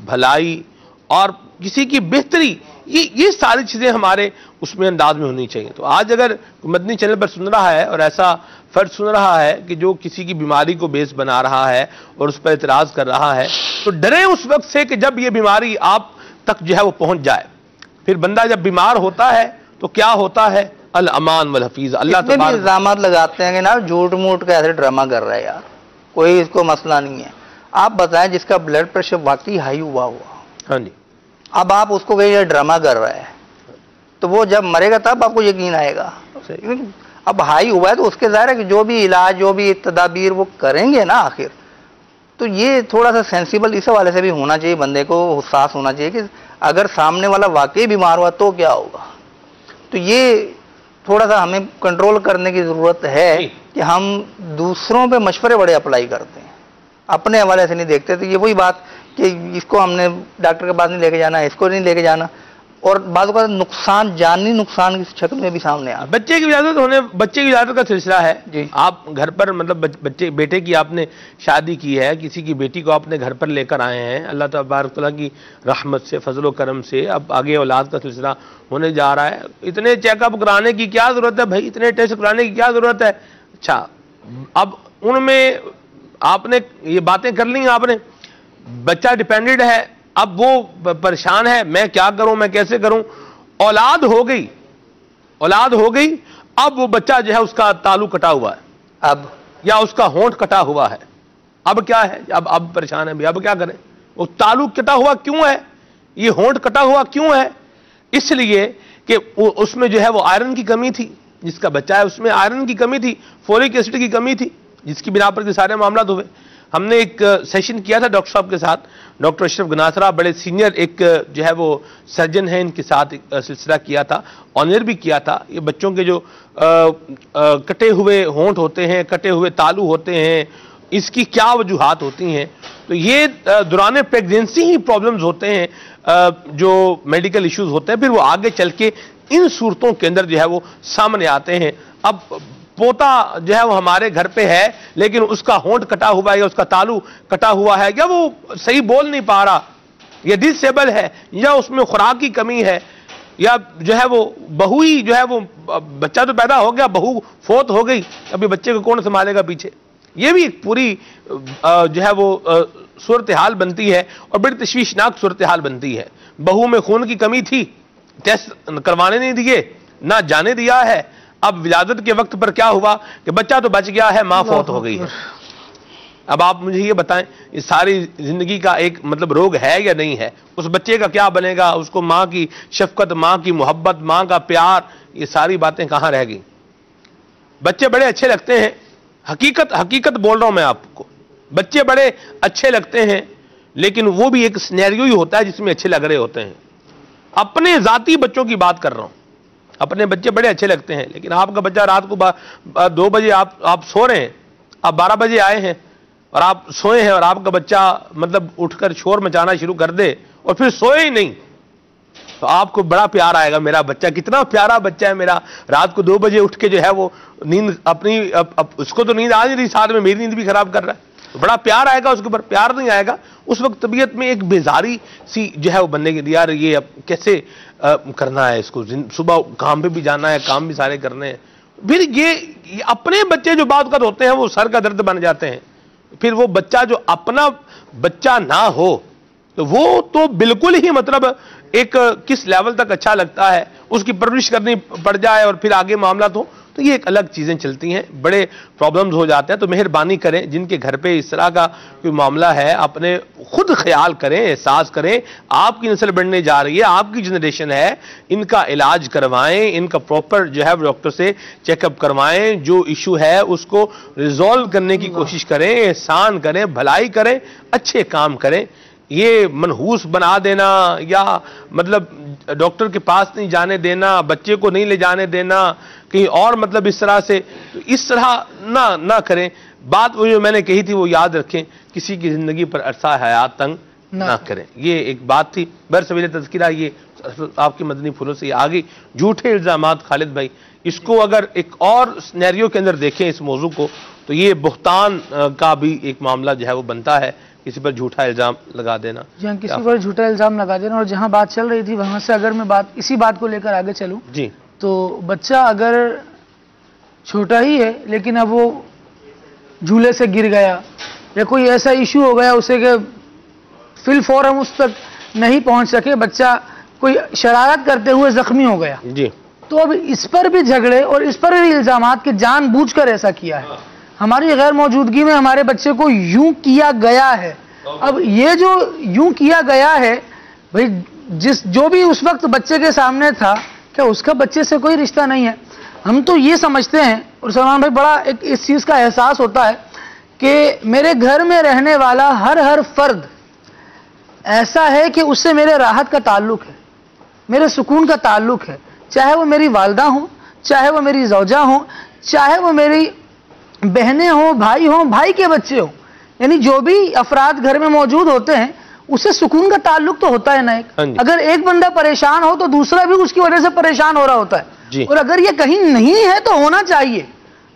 بھلائی اور کسی کی بہتری، یہ ساری چیزیں ہمارے اس میں انداز میں ہونی چاہیے. تو آج اگر مدنی چینل پر سن رہا ہے اور ایسا فرد سن رہا ہے کہ جو کسی کی بیماری کو بیس بنا رہا ہے اور اس پر اعتراض کر رہا ہے، تو ڈریں اس وقت سے کہ جب یہ بیماری آپ تک جو ہے وہ پہنچ جائے. پھر بندہ جب بیمار ہوتا ہے تو کیا ہوتا ہے؟ الامان والحفیظ. اللہ بھی الزامات لگاتے ہیں کہ نا جھوٹ موٹ کا ایسے ڈرامہ کر رہا ہے یار، کوئی اس کو مسئلہ نہیں ہے. آپ بتائیں جس کا بلڈ پریشر واقعی ہائی ہوا، ہاں جی، اب آپ اس کو کہ یہ ڈرامہ کر رہا ہے، تو وہ جب مرے گا تب آپ کو یقین آئے گا. اب ہائی ہوا ہے تو اس کے ظاہر ہے کہ جو بھی علاج، جو بھی تدابیر وہ کریں گے نا آخر. تو یہ تھوڑا سا سینسیبل اس حوالے سے بھی ہونا چاہیے، بندے کو حساس ہونا چاہیے کہ اگر سامنے والا واقعی بیمار ہوا تو کیا ہوگا. تو یہ تھوڑا سا ہمیں کنٹرول کرنے کی ضرورت ہے کہ ہم دوسروں پہ مشورے بڑے اپلائی کرتے ہیں، اپنے حوالے سے نہیں دیکھتے. تو یہ وہی بات کہ اس کو ہم نے ڈاکٹر کے پاس نہیں لے کے جانا، اس کو نہیں لے کے جانا، اور بعض اوقات نقصان، جانی نقصان کی شکل میں بھی سامنے آ. بچے کی ولادت کا سلسلہ ہے جی. آپ گھر پر مطلب بیٹے کی آپ نے شادی کی ہے، کسی کی بیٹی کو آپ نے گھر پر لے کر آئے ہیں، اللہ تبارک تعالیٰ کی رحمت سے، فضل و کرم سے اب آگے اولاد کا سلسلہ ہونے جا رہا ہے. اتنے چیک اپ کرانے کی کیا ضرورت ہے بھائی؟ اتنے ٹیسٹ کرانے کی کیا ضرورت ہے؟ اچھا، اب ان میں آپ نے یہ باتیں کر لی، آپ نے بچہ ڈیپینڈنٹ ہے، اب وہ پریشان ہے، میں کیا کروں، میں کیسے کروں. اولاد ہو گئی، اب وہ بچہ جو ہے اس کا تالو کٹا ہوا ہے اب، یا اس کا ہونٹ کٹا ہوا ہے، اب کیا ہے؟ اب پریشان ہے، اب کیا کریں؟ وہ تالو کٹا ہوا کیوں ہے؟ یہ ہونٹ کٹا ہوا کیوں ہے؟ اس لیے کہ اس میں جو ہے وہ آئرن کی کمی تھی. جس کا بچہ ہے اس میں آئرن کی کمی تھی، فولک ایسڈ کی کمی تھی، جس کی بنا پر یہ سارے معاملات ہوئے. ہم نے ایک سیشن کیا تھا ڈاکٹر صاحب کے ساتھ، ڈاکٹر اشرف گناسرہ بڑے سینئر ایک جو ہے وہ سرجن ہیں، ان کے ساتھ سلسلہ کیا تھا، آنر بھی کیا تھا. یہ بچوں کے جو کٹے ہوئے ہونٹ ہوتے ہیں، کٹے ہوئے تالو ہوتے ہیں، اس کی کیا وجوہات ہوتی ہیں. تو یہ دوران پریگنینسی ہی پرابلمز ہوتے ہیں جو میڈیکل ایشوز ہوتے ہیں، پھر وہ آگے چل کے ان صورتوں کے اندر جو ہے وہ سامنے آتے ہیں. اب پوتا جو ہے وہ ہمارے گھر پہ ہے لیکن اس کا ہونٹ کٹا ہوا ہے یا اس کا تالو کٹا ہوا ہے، یا وہ صحیح بول نہیں پا رہا، یا ڈس ایبل ہے، یا اس میں خوراک کی کمی ہے، یا جو ہے وہ بہو ہی جو ہے وہ بچہ تو پیدا ہو گیا، بہو فوت ہو گئی، ابھی بچے کو کون سنبھالے گا پیچھے. یہ بھی ایک پوری جو ہے وہ صورتحال بنتی ہے اور بڑی تشویشناک صورتحال بنتی ہے. بہو میں خون کی کمی تھی، ٹیسٹ کروانے نہیں دیے، نہ جانے دیا ہے. اب ولادت کے وقت پر کیا ہوا کہ بچہ تو بچ گیا ہے، ماں فوت ہو گئی ہے. اب آپ مجھے یہ بتائیں، یہ ساری زندگی کا ایک مطلب روگ ہے یا نہیں ہے؟ اس بچے کا کیا بنے گا؟ اس کو ماں کی شفقت، ماں کی محبت، ماں کا پیار، یہ ساری باتیں کہاں رہ گئی؟ بچے بڑے اچھے لگتے ہیں، حقیقت بول رہا ہوں میں آپ کو، بچے بڑے اچھے لگتے ہیں، لیکن وہ بھی ایک سینیریو ہی ہوتا ہے جس میں اچھے لگ رہے ہوتے ہیں. اپنے ذاتی بچوں کی بات کر رہا ہوں، اپنے بچے بڑے اچھے لگتے ہیں، لیکن آپ کا بچہ رات کو 2 بجے آپ سو رہے ہیں، آپ 12 بجے آئے ہیں اور آپ سوئے ہیں، اور آپ کا بچہ مطلب اٹھ کر شور مچانا شروع کر دے اور پھر سوئے ہی نہیں، تو آپ کو بڑا پیار آئے گا، میرا بچہ کتنا پیارا بچہ ہے میرا، رات کو 2 بجے اٹھ کے جو ہے وہ نیند اپنی، اس کو تو نیند آ نہیں رہی، ساتھ میں میری نیند بھی خراب کر رہا ہے. بڑا پیار آئے گا اس کے اوپر. پیار نہیں آئے گا اس وقت، طبیعت میں ایک بیزاری سی جو ہے وہ بننے کی، یار یہ اب کیسے کرنا ہے، اس کو صبح کام پہ بھی جانا ہے، کام بھی سارے کرنے ہیں. پھر یہ اپنے بچے جو بات کر ہوتے ہیں وہ سر کا درد بن جاتے ہیں. پھر وہ بچہ جو اپنا بچہ نہ ہو تو وہ تو بالکل ہی مطلب ایک کس لیول تک اچھا لگتا ہے، اس کی پرورش کرنی پڑ جائے اور پھر آگے معاملات ہو تو یہ ایک الگ چیزیں چلتی ہیں، بڑے پرابلمز ہو جاتے ہیں. تو مہربانی کریں جن کے گھر پہ اس طرح کا کوئی معاملہ ہے، اپنے خود خیال کریں، احساس کریں، آپ کی نسل بڑھنے جا رہی ہے، آپ کی جنریشن ہے، ان کا علاج کروائیں، ان کا پراپر جو ہے ڈاکٹر سے چیک اپ کروائیں، جو ایشو ہے اس کو ریزالو کرنے کی کوشش کریں، احسان کریں، بھلائی کریں، اچھے کام کریں. یہ منحوس بنا دینا یا مطلب ڈاکٹر کے پاس نہیں جانے دینا، بچے کو نہیں لے جانے دینا کہیں اور، مطلب اس طرح سے، تو اس طرح نہ کریں. بات وہ جو میں نے کہی تھی وہ یاد رکھیں، کسی کی زندگی پر عرصہ حیات تنگ نہ کریں. یہ ایک بات تھی برسبیل تذکرہ، یہ آپ کے مدنی پھولوں سے آ گئی. جھوٹے الزامات خالد بھائی، اس کو اگر ایک اور سینیریو کے اندر دیکھیں اس موضوع کو، تو یہ بہتان کا بھی ایک معاملہ جو ہے وہ بنتا ہے کسی پر جھوٹا الزام لگا دینا. جہاں کسی پر جھوٹا الزام لگا دینا. اور جہاں بات چل رہی تھی وہاں سے اگر میں اسی بات کو لے کر آگے چلوں جی تو بچہ اگر چھوٹا ہی ہے لیکن اب وہ جھولے سے گر گیا یا کوئی ایسا ایشو ہو گیا اسے کہ فی الفور ہم اس تک نہیں پہنچ سکے, بچہ کوئی شرارت کرتے ہوئے زخمی ہو گیا, جی تو اب اس پر بھی جھگڑے اور اس پر بھی الزامات کہ جان بوجھ کر ایسا کیا ہے, ہماری غیر موجودگی میں ہمارے بچے کو یوں کیا گیا ہے. اب یہ جو یوں کیا گیا ہے بھئی جو بھی اس وقت بچے کے سامنے تھا کہ اس کا بچے سے کوئی رشتہ نہیں ہے. ہم تو یہ سمجھتے ہیں, اور سلمان بھائی بڑا اس چیز کا احساس ہوتا ہے کہ میرے گھر میں رہنے والا ہر فرد ایسا ہے کہ اس سے میرے راحت کا تعلق ہے, میرے سکون کا تعلق ہے, چاہے وہ میری والدہ ہوں, چاہے وہ میری زوجہ ہوں, چاہے وہ میری بہنیں ہوں, بھائی ہوں, بھائی کے بچے ہوں, یعنی جو بھی افراد گھر میں موجود ہوتے ہیں اس سے سکون کا تعلق تو ہوتا ہے نا ایک. اگر ایک بندہ پریشان ہو تو دوسرا بھی اس کی وجہ سے پریشان ہو رہا ہوتا ہے, اور اگر یہ کہیں نہیں ہے تو ہونا چاہیے.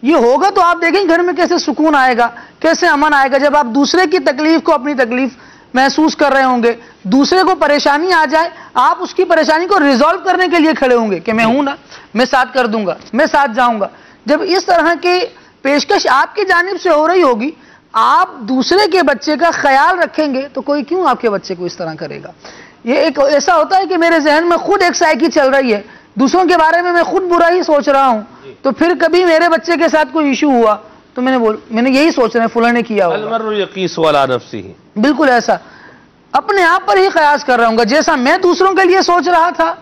یہ ہوگا تو آپ دیکھیں گھر میں کیسے سکون آئے گا, کیسے امن آئے گا, جب آپ دوسرے کی تکلیف کو اپنی تکلیف محسوس کر رہے ہوں گے, دوسرے کو پریشانی آ جائے آپ اس کی پریشانی کو ریزالو کرنے کے لیے کھڑے ہوں گے کہ میں ہوں نا, میں ساتھ کر دوں گا, میں ساتھ جاؤں گا. جب اس طرح کی پیشکش آپ کی جانب سے ہو رہی ہوگی, آپ دوسرے کے بچے کا خیال رکھیں گے تو کوئی کیوں آپ کے بچے کو اس طرح کرے گا. یہ ایک ایسا ہوتا ہے کہ میرے ذہن میں خود ایک سائیکی چل رہی ہے, دوسروں کے بارے میں خود برا ہی سوچ رہا ہوں, تو پھر کبھی میرے بچے کے ساتھ کوئی ایشو ہوا تو میں نے یہی سوچنا ہے فلاں نے کیا ہوگا. المرء یقیس علی نفسہ, بالکل ایسا اپنے آپ پر ہی قیاس کر رہا ہوں گا. جیسا میں دوسروں کے لیے سوچ رہا تھا,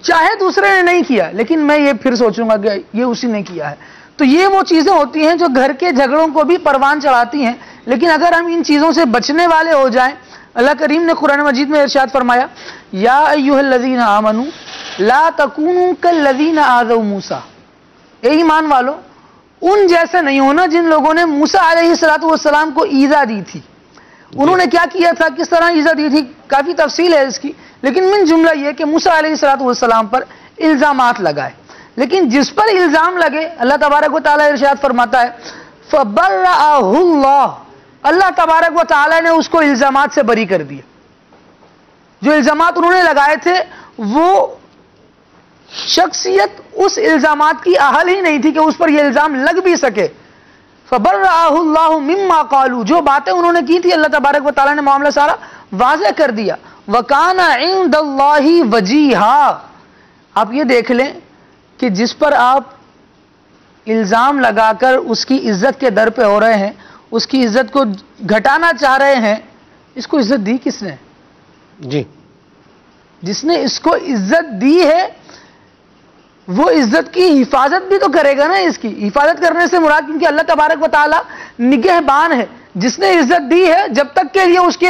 چاہے دوسرے نے نہیں کیا لیکن میں یہ پھر سوچوں گا کہ یہ اسی نے کیا ہے. تو یہ وہ چیزیں ہوتی ہیں جو گھر کے جھگڑوں کو بھی پروان چڑھاتی ہیں. لیکن اگر ہم ان چیزوں سے بچنے والے ہو جائیں, اللہ کریم نے قرآن مجید میں ارشاد فرمایا, یا ایھا الذین آمنوا لا تکونوا کالذین آذوا موسیٰ, اے ایمان والو ان جیسے نہیں ہونا جن لوگوں نے موسیٰ علیہ السلام کو ایذا دی تھی. انہوں نے کیا کیا تھا, کس طرح ایذا دی تھی, کافی تفصیل ہے اس کی, لیکن من جملہ یہ کہ موسیٰ علیہ السلام پر الزامات لگائے. لیکن جس پر الزام لگے اللہ تبارک و تعالیٰ ارشاد فرماتا ہے فَبَرَّأَهُ اللَّهُ, اللہ تبارک و تعالیٰ نے اس کو الزامات سے بری کر دیا. جو الزامات انہوں نے لگائے تھے وہ شخصیت اس الزامات کی اہل ہی نہیں تھی کہ اس پر یہ الزام لگ بھی سکے. فَبَرَّأَهُ اللَّهُ مِمَّا قَالُوا, جو باتیں انہوں نے کی تھی اللہ تبارک و تعالیٰ نے معاملہ سارا واضح کر دیا. وَكَانَ عِندَ اللَّهِ وَجِيهًا, آپ یہ دیکھ لیں کہ جس پر آپ الزام لگا کر اس کی عزت کے در پہ ہو رہے ہیں, اس کی عزت کو گھٹانا چاہ رہے ہیں, اس کو عزت دی کس نے؟ جی جس نے اس کو عزت دی ہے وہ عزت کی حفاظت بھی تو کرے گا نا. اس کی حفاظت کرنے سے مراد, کیونکہ اللہ تبارک و تعالیٰ نگہبان ہے, جس نے عزت دی ہے جب تک کے لیے اس کی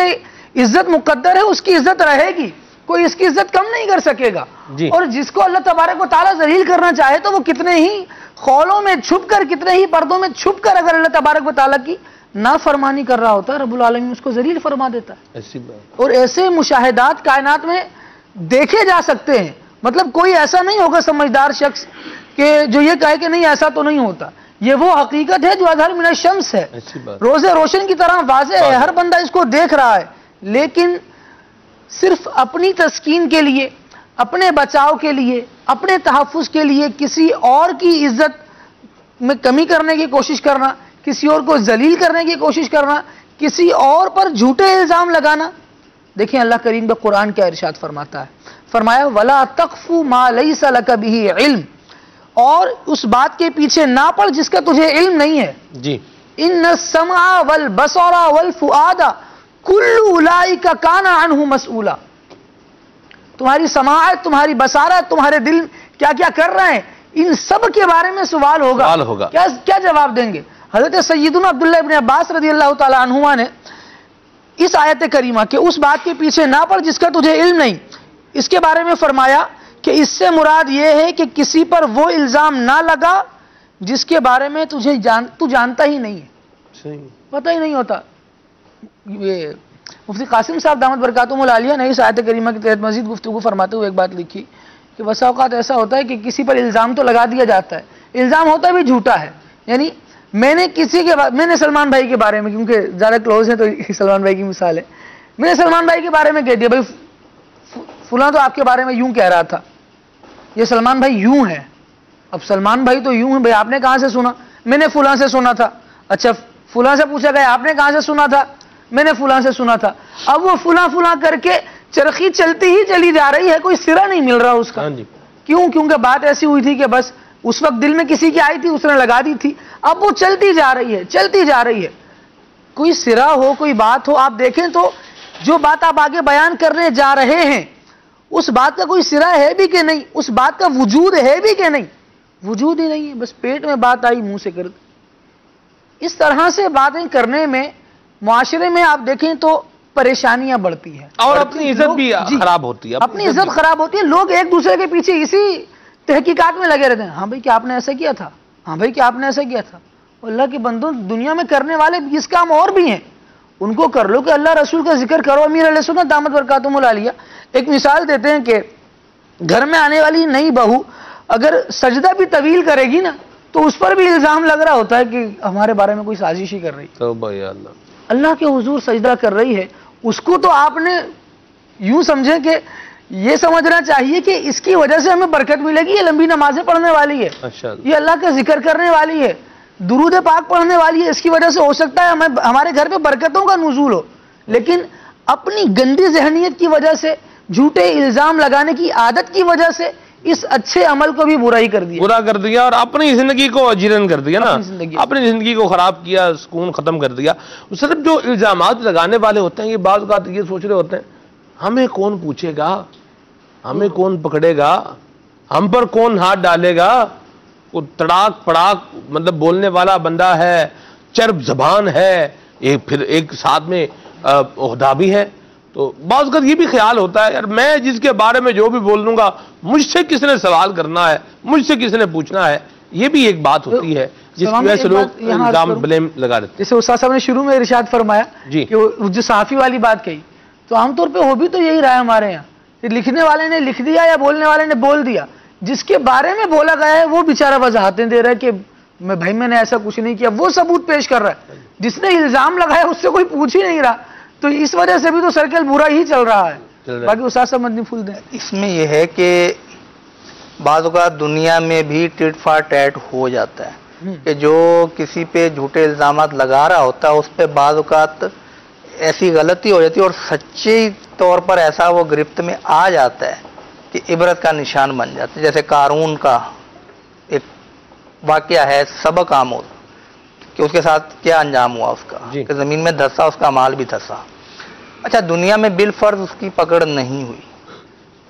عزت مقدر ہے اس کی عزت رہے گی, کوئی اس کی عزت کم نہیں کر سکے گا. اور جس کو اللہ تبارک و تعالیٰ ذلیل کرنا چاہے تو وہ کتنے ہی خولوں میں چھپ کر, کتنے ہی پردوں میں چھپ کر اگر اللہ تبارک و تعالیٰ کی نافرمانی کر رہا ہوتا ہے رب العالمین اس کو ذلیل فرما دیتا ہے. اور ایسے مشاہدات کائنات میں دیکھے جا سکتے ہیں. مطلب کوئی ایسا نہیں ہوگا سمجھدار شخص کہ جو یہ کہے کہ نہیں ایسا تو نہیں ہوتا. یہ وہ حقیقت ہے جو اظہر من الشمس ہے, روز روشن کی طرح واضح ہے, ہر بندہ اس کو دیکھ رہا ہے. لیکن صرف اپنی تسکین کے لیے, اپنے بچاؤ کے لیے, اپنے تحفظ کے لیے کسی اور کی عزت میں کمی کرنے کی کوشش کرنا, کسی اور کو ذلیل کرنے کی کوشش کرنا, کسی اور پر جھوٹے الزام لگانا. دیکھیں اللہ کریم کا قرآن کیا ارشاد فرماتا ہے, فرمایا وَلَا تَقْفُ مَا لَيْسَ لَكَ بِهِ عِلْم, اور اس بات کے پیچھے نہ پڑ جس کا تجھے علم نہیں ہے. جی إِنَّ السَّمْعَ وَالْبَصَرَ وَالْفُؤَادَ كُلُّ أُولَئِكَ كَانَ عَنْهُ مَسْئُولًا, تمہاری سماعت, تمہاری بصارت, تمہارے دل کیا کیا کر رہے ہیں, ان سب کے بارے میں سوال ہوگا. کیا جواب دیں گے؟ حضرت سیدنا عبداللہ ابن عباس رضی اللہ تعالی عنہما نے اس آیت کریمہ کہ اس بات کے پیچھے نہ پڑ جس کا تجھے علم نہیں, اس کے بارے میں فرمایا کہ اس سے مراد یہ ہے کہ کسی پر وہ الزام نہ لگا جس کے بارے میں تو جانتا ہی نہیں ہے, پتہ ہی نہیں ہوتا. یہ مفتی قاسم صاحب دامت برکاتہم العالیہ نے اس آیت کریمہ کے تحت مزید گفتگو فرماتے ہوئے ایک بات لکھی کہ بسا اوقات ایسا ہوتا ہے کہ کسی پر الزام تو لگا دیا جاتا ہے, الزام ہوتا بھی جھوٹا ہے. یعنی میں نے سلمان بھائی کے بارے میں، کیونکہ زیادہ کلوز ہے تو سلمان بھائی کی مثال ہے، میں نے سلمان بھائی کے بارے میں کہہ دیا بھائی فلاں تو آپ کے بارے میں یوں کہہ رہا تھا، یہ سلمان بھائی یوں ہے. اب سلمان بھائی تو یوں ہے، بھائی آپ نے کہاں سے سنا؟ میں نے فلاں سے سنا تھا. اچھا فلاں سے پوچھا گیا آپ نے کہاں سے سنا تھا؟ میں نے فلاں سے سنا تھا. اب وہ فلاں کر کے چرخی چلتی ہی چلی جا رہی ہے، کوئی سرا نہیں مل رہا اس کا. کیوں؟ کیونکہ بات ایسی ہوئی تھی کہ بس اس وقت دل میں کسی کی آئی تھی، اس نے لگا دی تھی. اب وہ چلتی جا رہی ہے، کوئی سرا ہو، کوئی بات ہو. آپ دیکھیں تو جو بات آپ آگے بیان کرنے جا رہے ہیں اس بات کا کوئی سرا ہے بھی کہ نہیں، اس بات کا وجود ہے بھی کہ نہیں؟ وجود ہی نہیں ہے. بس پیٹ میں بات آئی منہ سے کر دی. اس طرح سے باتیں کرنے میں معاشرے میں آپ دیکھیں تو پریشانیاں بڑھتی ہیں اور اپنی عزت بھی خراب ہوتی ہے. اپنی عزت خراب ہوتی ہے. لوگ ایک دوسرے کے پیچھے اسی تحقیقات میں لگے رہتے ہیں. ہاں بھائی کیا آپ نے ایسا کیا تھا؟ ہاں بھائی کیا آپ نے ایسا کیا تھا؟ اللہ کے بندوں، دنیا میں کرنے والے اس کام اور بھی ہیں، ان کو کر لو کہ اللہ رسول کا ذکر کرو. امیر علیہ سنت دامت برکاتہم العالیہ ایک مثال دیتے ہیں کہ گھر میں آنے والی نئی بہو اگر سجدہ بھی طویل کرے گی نا تو اس پر بھی الزام لگ رہا ہوتا ہے کہ ہمارے بارے میں کوئی سازش ہی کر رہی ہے. توبہ یا اللہ. اللہ کے حضور سجدہ کر رہی ہے، اس کو تو آپ نے یوں سمجھے کہ یہ سمجھنا چاہیے کہ اس کی وجہ سے ہمیں برکت ملے گی، یہ لمبی نمازیں پڑھنے والی ہے، یہ اللہ کا ذکر کرنے والی ہے، درود پاک پڑھنے والی ہے، اس کی وجہ سے ہو سکتا ہے ہمارے گھر پہ برکتوں کا نزول ہو. لیکن اپنی گندی ذہنیت کی وجہ سے، جھوٹے الزام لگانے کی عادت کی وجہ سے اس اچھے عمل کو بھی برا کر دیا اور اپنی زندگی کو اجیرن کر دیا نا، اپنی زندگی کو خراب کیا، سکون ختم کر دیا. صرف جو الزامات لگانے والے ہوتے ہیں یہ بعض اوقات یہ سوچ رہے ہوتے ہیں ہمیں کون پوچھے گا، ہمیں کون پکڑے گا، ہم پر کون ہاتھ ڈالے گا. وہ تڑاک پڑاک مطلب بولنے والا بندہ ہے، چرب زبان ہے، پھر ایک ساتھ میں عہدہ بھی ہے. تو بعض اوقات یہ بھی خیال ہوتا ہے یار میں جس کے بارے میں جو بھی بول دوں گا مجھ سے کس نے سوال کرنا ہے، مجھ سے کس نے پوچھنا ہے. یہ بھی ایک بات ہوتی ہے جس کی وجہ سے لوگ الزام بلیم لگا دیتے ہیں. جیسے استاد صاحب نے شروع میں ارشاد فرمایا کہ وہ جو صحافی والی بات کہی، تو عام طور پہ ہو بھی تو یہی رہا ہے ہمارے یہاں کہ لکھنے والے نے لکھ دیا یا بولنے والے نے بول دیا، جس کے بارے میں بولا گیا ہے وہ بیچارہ وضاحتیں دے رہا ہے کہ میں نے ایسا کچھ نہیں کیا، وہ ثبوت پیش کر رہا ہے. جس نے الزام لگایا اس سے کوئی پوچھ ہی نہیں رہا. تو اس وجہ سے بھی تو سرکل برا ہی چل رہا ہے. باقی استاد صاحب مدنی پھول دیں. اس میں یہ ہے کہ بعض اوقات دنیا میں بھی ٹٹ فار ٹیٹ ہو جاتا ہے کہ جو کسی پہ جھوٹے الزامات لگا رہا ہوتا ہے اس پہ بعض اوقات ایسی غلطی ہو جاتی ہے اور سچے طور پر ایسا وہ گرفت میں آ جاتا ہے کہ عبرت کا نشان بن جاتا ہے. جیسے قارون کا ایک واقعہ ہے سبق آموز کہ اس کے ساتھ کیا انجام ہوا اس کا کہ زمین میں دھسا، اس کا مال بھی دھسا. اچھا دنیا میں بالفرض اس کی پکڑ نہیں ہوئی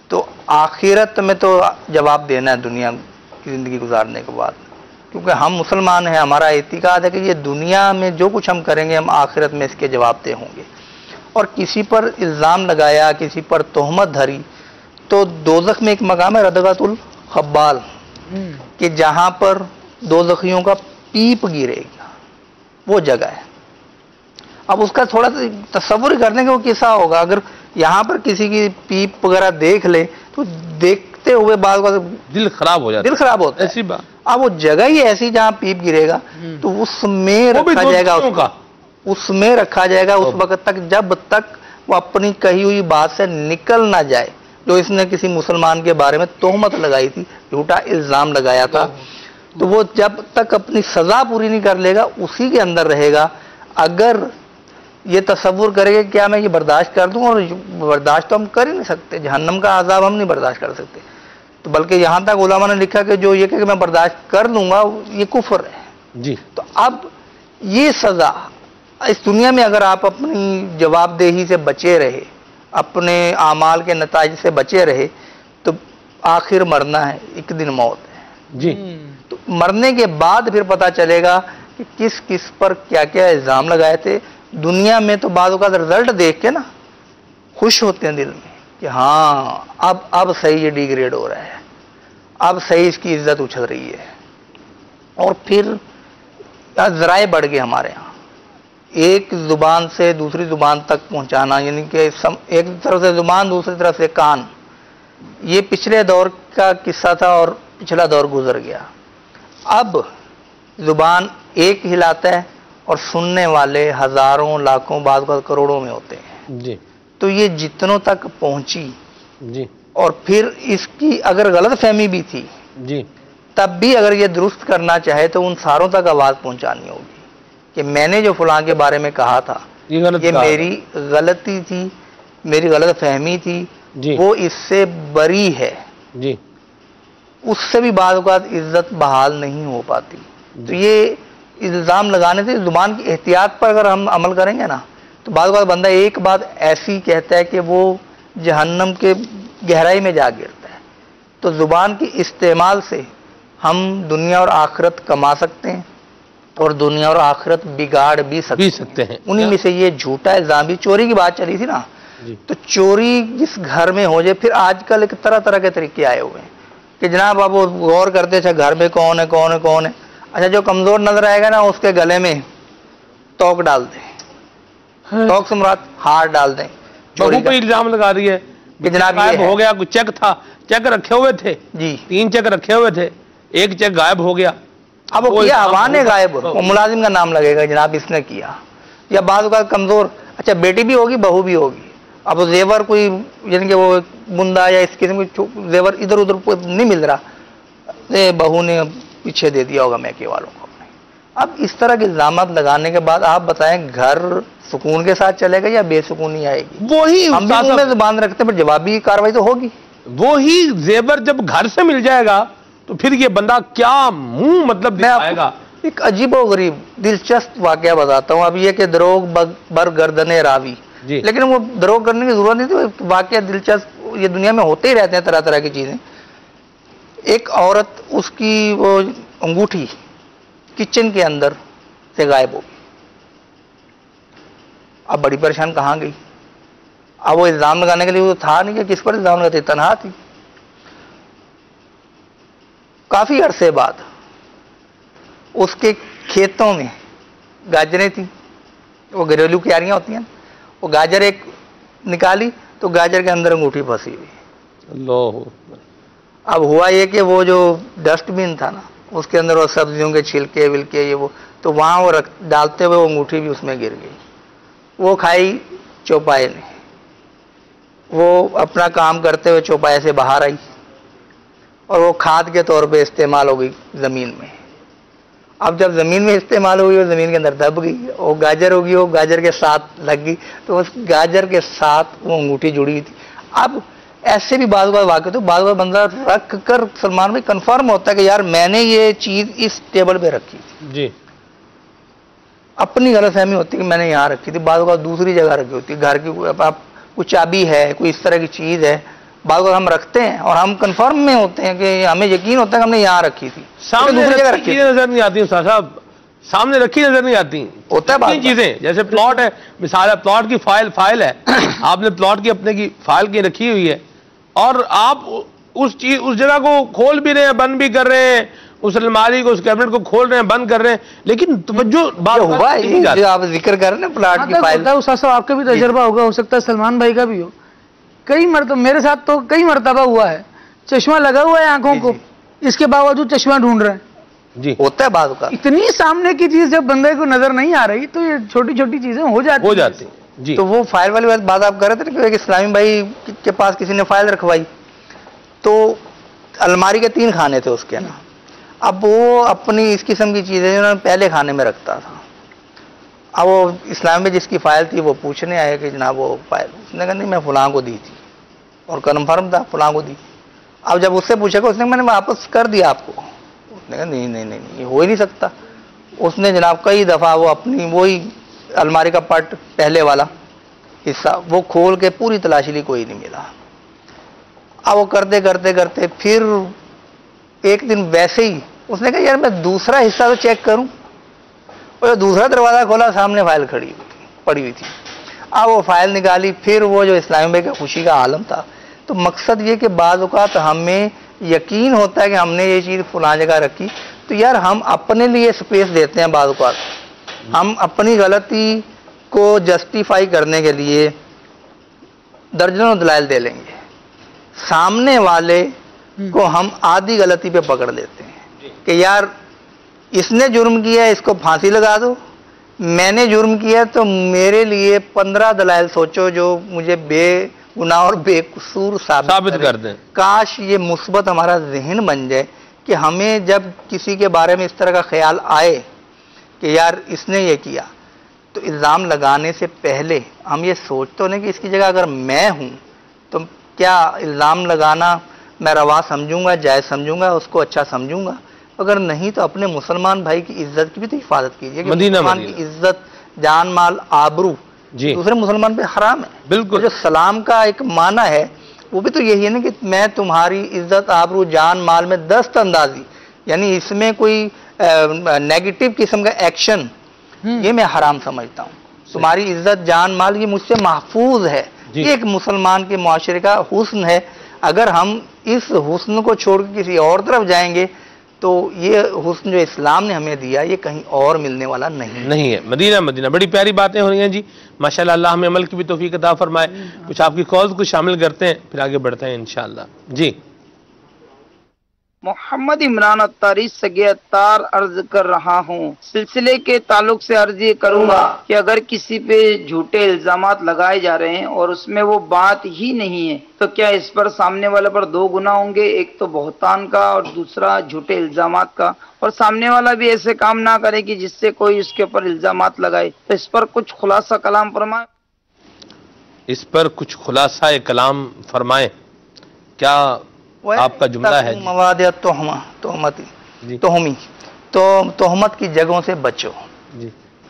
تو آخرت میں تو جواب دینا ہے دنیا کی زندگی گزارنے کے بعد، کیونکہ ہم مسلمان ہیں، ہمارا اعتقاد ہے کہ یہ دنیا میں جو کچھ ہم کریں گے ہم آخرت میں اس کے جواب دہ ہوں گے. اور کسی پر الزام لگایا، کسی پر تہمت دھری تو دوزخ میں ایک مقام ہے ردغۃ الخبال کہ جہاں پر دوزخیوں کا پیپ گرے گا، وہ جگہ ہے. اب اس کا تھوڑا سا تصور کرنے کہ وہ کیسا ہوگا. اگر یہاں پر کسی کی پیپ وغیرہ دیکھ لے تو دیکھتے ہوئے بعض دل خراب ہو جاتا ہے ایسی بات. اب وہ جگہ ہی ایسی جہاں پیپ گرے گا تو اس میں رکھا جائے گا، اس میں رکھا جائے گا اس وقت تک جب تک وہ اپنی کہی ہوئی بات سے نکل نہ جائے. جو اس نے کسی مسلمان کے بارے میں تہمت لگائی تھی، جھوٹا الزام لگایا تھا، تو وہ جب تک اپنی سزا پوری نہیں کر لے گا اسی کے اندر رہے گا. اگر یہ تصور کرے کہ کیا میں یہ برداشت کر دوں، اور برداشت تو ہم کر ہی نہیں سکتے، جہنم کا عذاب ہم نہیں برداشت کر سکتے. تو بلکہ یہاں تک علماء نے لکھا کہ جو یہ کہ میں برداشت کر لوں گا یہ کفر ہے. تو اب یہ سزا اس دنیا میں اگر آپ اپنی جواب دہی سے بچے رہے، اپنے اعمال کے نتائج سے بچے رہے، تو آخر مرنا ہے، ایک دن موت ہے. تو مرنے کے بعد پھر پتہ چلے گا کہ کس کس پر کیا کیا الزام لگائے تھے. دنیا میں تو بعض اوقات رزلٹ دیکھ کے نا خوش ہوتے ہیں دل میں کہ ہاں اب صحیح یہ ڈیگریڈ ہو رہا ہے، اب صحیح اس کی عزت اچھل رہی ہے. اور پھر ذرائع بڑھ گئے ہمارے ہاں، ایک زبان سے دوسری زبان تک پہنچانا، یعنی کہ ایک طرف سے زبان دوسری طرف سے کان. یہ پچھلے دور کا قصہ تھا اور پچھلا دور گزر گیا. اب زبان ایک ہلاتا ہے اور سننے والے ہزاروں لاکھوں بعض کروڑوں میں ہوتے ہیں. جی تو یہ جتنوں تک پہنچی جی اور پھر اس کی اگر غلط فہمی بھی تھی جی تب بھی اگر یہ درست کرنا چاہے تو ان ساروں تک آواز پہنچانی ہوگی کہ میں نے جو فلاں کے بارے میں کہا تھا یہ غلط یہ کہا. میری غلطی تھی، میری غلط فہمی تھی، جی وہ اس سے بری ہے. جی اس سے بھی بعض اوقات عزت بحال نہیں ہو پاتی. تو یہ الزام لگانے سے زبان کی احتیاط پر اگر ہم عمل کریں گے نا تو بعض اوقات بندہ ایک بات ایسی کہتا ہے کہ وہ جہنم کے گہرائی میں جا گرتا ہے. تو زبان کی استعمال سے ہم دنیا اور آخرت کما سکتے ہیں اور دنیا اور آخرت بگاڑ بھی سکتے ہیں. انہی میں سے یہ جھوٹا الزام بھی، چوری کی بات چلی تھی نا، جی تو چوری جس گھر میں ہو جائے، پھر آج کل ایک طرح طرح کے طریقے آئے ہوئے ہیں کہ جناب آپ وہ غور کرتے اچھا گھر میں کون ہے کون ہے کون ہے، اچھا جو کمزور نظر آئے گا نا اس کے گلے میں توک ڈال دیں، توک سے مراد ہار ڈال دیں. بہو پہ الزام لگا رہی ہے کہ جناب یہ غائب ہے. ہو گیا، کوئی چیک تھا، چیک رکھے ہوئے تھے، جی 3 چیک رکھے ہوئے تھے، ایک چیک غائب ہو گیا. اب وہ کیا عوان ہے غائب، وہ ملازم کا نام لگے گا جناب اس نے کیا. یا بعض اوقات کمزور، اچھا بیٹی بھی ہوگی بہو بھی ہوگی، اب وہ زیور کوئی یعنی کہ وہ بندہ یا اس قسم کی زیور ادھر ادھر نہیں مل رہا، بہو نے پیچھے دے دیا ہوگا میکے والوں کو. اب اس طرح کے الزامات لگانے کے بعد آپ بتائیں گھر سکون کے ساتھ چلے گا یا بے سکونی آئے گی؟ وہی ہم بھی منہ میں زبان رکھتے ہیں پر جوابی کاروائی تو ہوگی. وہی زیور جب گھر سے مل جائے گا تو پھر یہ بندہ کیا منہ مطلب دکھائے گا. ایک عجیب و غریب دلچسپ واقعہ بتاتا ہوں. اب یہ کہ دروغ بر گردن راوی، جی لیکن وہ دروغ کرنے کی ضرورت نہیں تھی، واقعہ دلچسپ یہ دنیا میں ہوتے ہی رہتے ہیں طرح طرح کی چیزیں. ایک عورت اس کی وہ انگوٹھی کچن کے اندر سے غائب ہو گئی. اب بڑی پریشان کہاں گئی. اب وہ الزام لگانے کے لیے وہ تھا نہیں کہ کس پر الزام لگاتے، تنہا تھی. کافی عرصے بعد اس کے کھیتوں میں گاجریں تھیں، وہ گھریلو کیاریاں ہوتی ہیں، وہ گاجر ایک نکالی تو گاجر کے اندر انگوٹھی پھنسی ہوئی. اللہ. اب ہوا یہ کہ وہ جو ڈسٹ بن تھا نا اس کے اندر وہ سبزیوں کے چھلکے ولکے یہ وہ، تو وہاں وہ ڈالتے ہوئے وہ انگوٹھی بھی اس میں گر گئی. وہ کھائی چوپائے نے، وہ اپنا کام کرتے ہوئے چوپائے سے باہر آئی اور وہ کھاد کے طور پہ استعمال ہو گئی زمین میں. اب جب زمین میں استعمال ہوئی وہ زمین کے اندر دب گئی، وہ گاجر ہوگی وہ گاجر کے ساتھ لگ گئی، تو اس گاجر کے ساتھ وہ انگوٹھی جڑی ہوئی تھی. اب ایسے بھی بعض بار واقع تو بعض بار بندہ رکھ کر سلمان میں کنفرم ہوتا ہے کہ یار میں نے یہ چیز اس ٹیبل پہ رکھی تھی. جی اپنی غلط فہمی ہوتی ہے کہ میں نے یہاں رکھی تھی، بعض اوقات دوسری جگہ رکھی ہوتی ہے. گھر کی کوئی چابی ہے، کوئی اس طرح کی چیز ہے، بعض اوقات ہم رکھتے ہیں اور ہم کنفرم میں ہوتے ہیں کہ ہمیں یقین ہوتا ہے کہ ہم نے یہاں رکھی تھی، سامنے دوسری جگہ رکھی رکھی چیزیں نظر نہیں آتی استاد صاحب، سامنے رکھی نظر نہیں آتی. ہوتا ہے بعض بار. چیزیں جیسے پلاٹ ہے، مثال ہے پلاٹ کی فائل ہے، آپ نے پلاٹ کی اپنے کی فائل کی رکھی ہوئی ہے اور آپ اس جگہ کو کھول بھی رہے ہیں، بند بھی کر رہے ہیں، اس الماری کو اس کیبنٹ کو کھول رہے ہیں، بند کر رہے ہیں، لیکن توجہ بات ہوا ہے جو آپ ذکر کر رہے ہیں پلاٹ کی فائل. استاد صاحب آپ کا بھی تجربہ ہوگا، ہو سکتا ہے سلمان بھائی کا بھی ہو. کئی مرتبہ میرے ساتھ تو کئی مرتبہ ہوا ہے، چشمہ لگا ہوا ہے آنکھوں کو، اس کے باوجود چشمہ ڈھونڈ رہے ہیں. جی ہوتا ہے بعض اوقات. اتنی سامنے کی چیز جب بندے کو نظر نہیں آ رہی تو یہ چھوٹی چھوٹی چیزیں ہو جاتی ہیں. جی تو وہ فائل والی بات آپ کر رہے تھے کہ ایک اسلامی بھائی کے پاس کسی نے فائل رکھوائی، تو الماری کے 3 خانے تھے اس کے نا. اب وہ اپنی اس قسم کی چیزیں انہوں نے پہلے کھانے میں رکھتا تھا. اب وہ اسلام میں جس کی فائل تھی وہ پوچھنے آئے کہ جناب وہ فائل، اس نے کہا نہیں میں فلاں کو دی تھی اور کنفرم تھا فلاں کو دی. اب جب اس سے پوچھا کہ اس نے میں نے واپس کر دیا آپ کو، اس نے کہا نہیں نہیں نہیں یہ ہو ہی نہیں سکتا. اس نے جناب کئی دفعہ وہ اپنی وہی الماری کا پٹ پہلے والا حصہ وہ کھول کے پوری تلاشی لی، کوئی نہیں ملا. اب وہ کرتے کرتے کرتے پھر ایک دن ویسے ہی اس نے کہا یار میں دوسرا حصہ تو چیک کروں، اور دوسرا دروازہ کھولا سامنے فائل پڑی ہوئی تھی. اب وہ فائل نکالی، پھر وہ جو اسلامی بھائی کا خوشی کا عالم تھا. تو مقصد یہ کہ بعض اوقات ہمیں یقین ہوتا ہے کہ ہم نے یہ چیز فلاں جگہ رکھی، تو یار ہم اپنے لیے سپیس دیتے ہیں. بعض اوقات ہم اپنی غلطی کو جسٹیفائی کرنے کے لیے درجنوں دلائل دے لیں گے، سامنے والے کو ہم آدھی غلطی پہ پکڑ لیتے ہیں کہ یار اس نے جرم کیا اس کو پھانسی لگا دو، میں نے جرم کیا تو میرے لیے 15 دلائل سوچو جو مجھے بے گناہ اور بے قصور ثابت کر دیں۔ کاش یہ مثبت ہمارا ذہن بن جائے کہ ہمیں جب کسی کے بارے میں اس طرح کا خیال آئے کہ یار اس نے یہ کیا، تو الزام لگانے سے پہلے ہم یہ سوچ تو نہیں کہ اس کی جگہ اگر میں ہوں تو کیا الزام لگانا میں روا سمجھوں گا، جائز سمجھوں گا، اس کو اچھا سمجھوں گا؟ اگر نہیں تو اپنے مسلمان بھائی کی عزت کی بھی تو حفاظت کیجیے کہ مسلمان کی عزت، جان، مال، آبرو دوسرے مسلمان پہ حرام ہے۔ بالکل جو سلام کا ایک معنی ہے وہ بھی تو یہی ہے نا کہ میں تمہاری عزت، آبرو، جان، مال میں دست اندازی، یعنی اس میں کوئی نیگیٹو قسم کا ایکشن یہ میں حرام سمجھتا ہوں۔ تمہاری عزت، جان، مال یہ مجھ سے محفوظ ہے، یہ ایک مسلمان کے معاشرے کا حسن ہے۔ اگر ہم اس حسن کو چھوڑ کے کسی اور طرف جائیں گے تو یہ حسن جو اسلام نے ہمیں دیا یہ کہیں اور ملنے والا نہیں ہے۔ مدینہ بڑی پیاری باتیں ہو رہی ہیں جی، ماشاءاللہ، اللہ ہمیں عمل کی بھی توفیق عطا فرمائے۔ کچھ آپ کی کالز کو شامل کرتے ہیں پھر آگے بڑھتے ہیں انشاءاللہ۔ جی محمد عمران اتاری سگے اتار عرض کر رہا ہوں، سلسلے کے تعلق سے عرض یہ کروں گا کہ اگر کسی پہ جھوٹے الزامات لگائے جا رہے ہیں اور اس میں وہ بات ہی نہیں ہے تو کیا اس پر سامنے والے پر 2 گناہ ہوں گے، ایک تو بہتان کا اور دوسرا جھوٹے الزامات کا، اور سامنے والا بھی ایسے کام نہ کرے کہ جس سے کوئی اس کے اوپر الزامات لگائے، تو اس پر کچھ خلاصہ کلام فرمائیں۔ اس پر کچھ خلاصہ کلام فرمائیں، کیا آپ کا جملہ ہے؟ مواد تہمی تو تہمت کی جگہوں سے بچو۔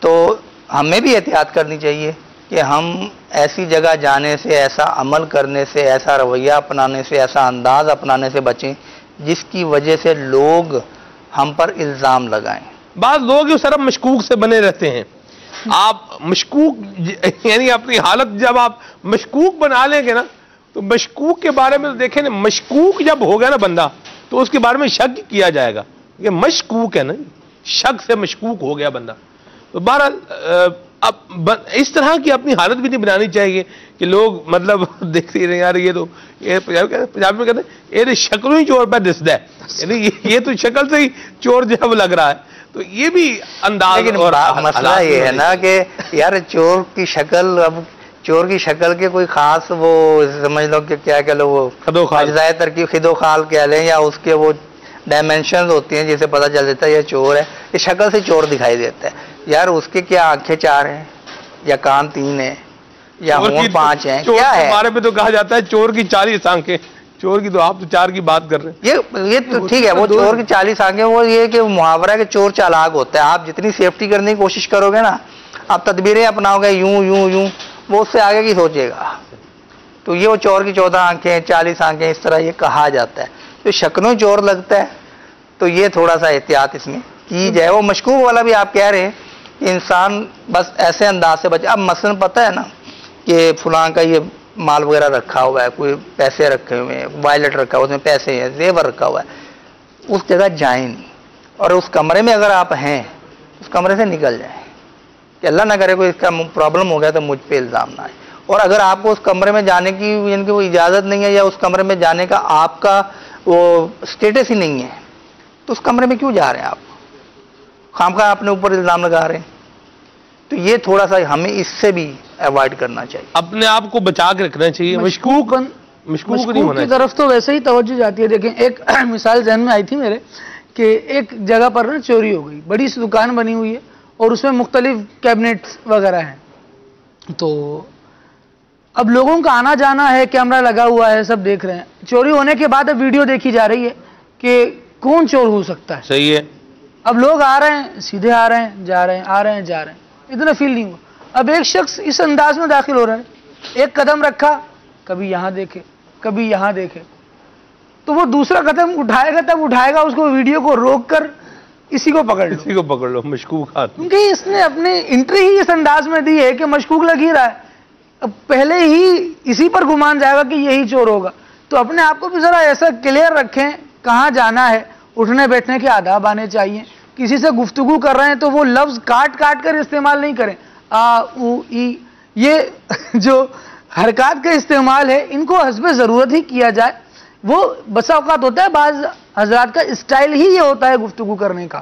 تو ہمیں بھی احتیاط کرنی چاہیے کہ ہم ایسی جگہ جانے سے، ایسا عمل کرنے سے، ایسا رویہ اپنانے سے، ایسا انداز اپنانے سے بچیں جس کی وجہ سے لوگ ہم پر الزام لگائیں۔ بعض لوگ اس طرح مشکوک سے بنے رہتے ہیں۔ آپ مشکوک یعنی اپنی حالت جب آپ مشکوک بنا لیں گے نا تو مشکوک کے بارے میں تو دیکھیں نا، مشکوک جب ہو گیا نا بندہ تو اس کے بارے میں شک کیا جائے گا، یہ مشکوک ہے نا، شک سے مشکوک ہو گیا بندہ۔ تو بہرحال اب اس طرح کی اپنی حالت بھی نہیں بنانی چاہیے کہ لوگ مطلب دیکھتے رہے یار یہ تو پنجابی میں کہتے ہیں یہ شکلوں ہی چور پہ دستا ہے، یعنی یہ تو شکل سے ہی چور جب لگ رہا ہے، تو یہ بھی انداز۔ اور مسئلہ یہ ہے نا کہ یار چور کی شکل، اب چور کی شکل کے کوئی خاص وہ سمجھ لو کہ کیا کہہ لو، وہ اجزائے ترکیب خد و خال کہہ لیں یا اس کے وہ ڈائمینشنز ہوتی ہیں جسے پتہ چل دیتا ہے یہ چور ہے، یہ شکل سے چور دکھائی دیتا ہے۔ یار اس کے کیا آنکھیں 4 ہیں یا کان 3 ہیں یا ہونٹ 5 ہیں، کیا ہے؟ ہمارے پہ تو کہا جاتا ہے چور کی 40 آنکھیں، چور کی تو آپ تو 4 کی بات کر رہے ہیں۔ یہ تو ٹھیک ہے، وہ چور کی 40 آنکھیں، وہ یہ کہ محاورہ ہے کہ چور چالاک ہوتا ہے۔ آپ جتنی سیفٹی کرنے کی کوشش کرو گے نا، آپ تدبیریں اپناؤ گے یوں یوں یوں، وہ اس سے آگے کی سوچے گا۔ تو یہ وہ چور کی 14 آنکھیں 40 آنکھیں اس طرح یہ کہا جاتا ہے، تو شکلوں چور لگتا ہے، تو یہ تھوڑا سا احتیاط اس میں کی جائے۔ وہ مشکوک والا بھی آپ کہہ رہے ہیں کہ انسان بس ایسے انداز سے بچے۔ اب مثلاً پتہ ہے نا کہ فلاں کا یہ مال وغیرہ رکھا ہوا ہے، کوئی پیسے رکھے ہوئے ہیں، وائلٹ رکھا ہوا ہے، اس میں پیسے ہیں، زیور رکھا ہوا ہے، اس جگہ جائیں نہیں، اور اس کمرے میں اگر آپ ہیں اس کمرے سے نکل جائیں کہ اللہ نہ کرے کوئی اس کا پرابلم ہو گیا تو مجھ پہ الزام نہ آئے۔ اور اگر آپ کو اس کمرے میں جانے کی یعنی کہ وہ اجازت نہیں ہے یا اس کمرے میں جانے کا آپ کا وہ اسٹیٹس ہی نہیں ہے تو اس کمرے میں کیوں جا رہے ہیں آپ؟ خامخواہ اپنے اوپر الزام لگا رہے ہیں۔ تو یہ تھوڑا سا ہمیں اس سے بھی ایوائڈ کرنا چاہیے، اپنے آپ کو بچا کے رکھنا چاہیے۔ مشکوک نہیں ہونا کی طرف تو ویسے ہی توجہ جاتی ہے۔ دیکھیں ایک مثال ذہن میں آئی تھی میرے کہ ایک جگہ پر نا چوری ہو گئی، بڑی سی دکان بنی ہوئی ہے اور اس میں مختلف کیبنٹس وغیرہ ہیں، تو اب لوگوں کا آنا جانا ہے، کیمرہ لگا ہوا ہے، سب دیکھ رہے ہیں۔ چوری ہونے کے بعد اب ویڈیو دیکھی جا رہی ہے کہ کون چور ہو سکتا ہے۔ صحیح ہے۔ اب لوگ آ رہے ہیں، سیدھے آ رہے ہیں، جا رہے ہیں، آ رہے ہیں، جا رہے ہیں، اتنا فیل نہیں ہوا۔ اب ایک شخص اس انداز میں داخل ہو رہا ہے، ایک قدم رکھا، کبھی یہاں دیکھے کبھی یہاں دیکھے، تو وہ دوسرا قدم اٹھائے گا تب اٹھائے گا، اس کو ویڈیو کو روک کر اسی کو پکڑ لو مشکوک ہاتھ، کیونکہ اس نے اپنی انٹری ہی اس انداز میں دی ہے کہ مشکوک لگ ہی رہا ہے، اب پہلے ہی اسی پر گمان جائے گا کہ یہی چور ہوگا۔ تو اپنے آپ کو بھی ذرا ایسا کلیئر رکھیں کہاں جانا ہے، اٹھنے بیٹھنے کے آداب آنے چاہیے۔ کسی سے گفتگو کر رہے ہیں تو وہ لفظ کاٹ کاٹ کر استعمال نہیں کریں، آ او ای، یہ جو حرکات کا استعمال ہے ان کو حسب ضرورت ہی کیا جائے۔ وہ بسا اوقات ہوتا ہے بعض حضرات کا اسٹائل ہی یہ ہوتا ہے گفتگو کرنے کا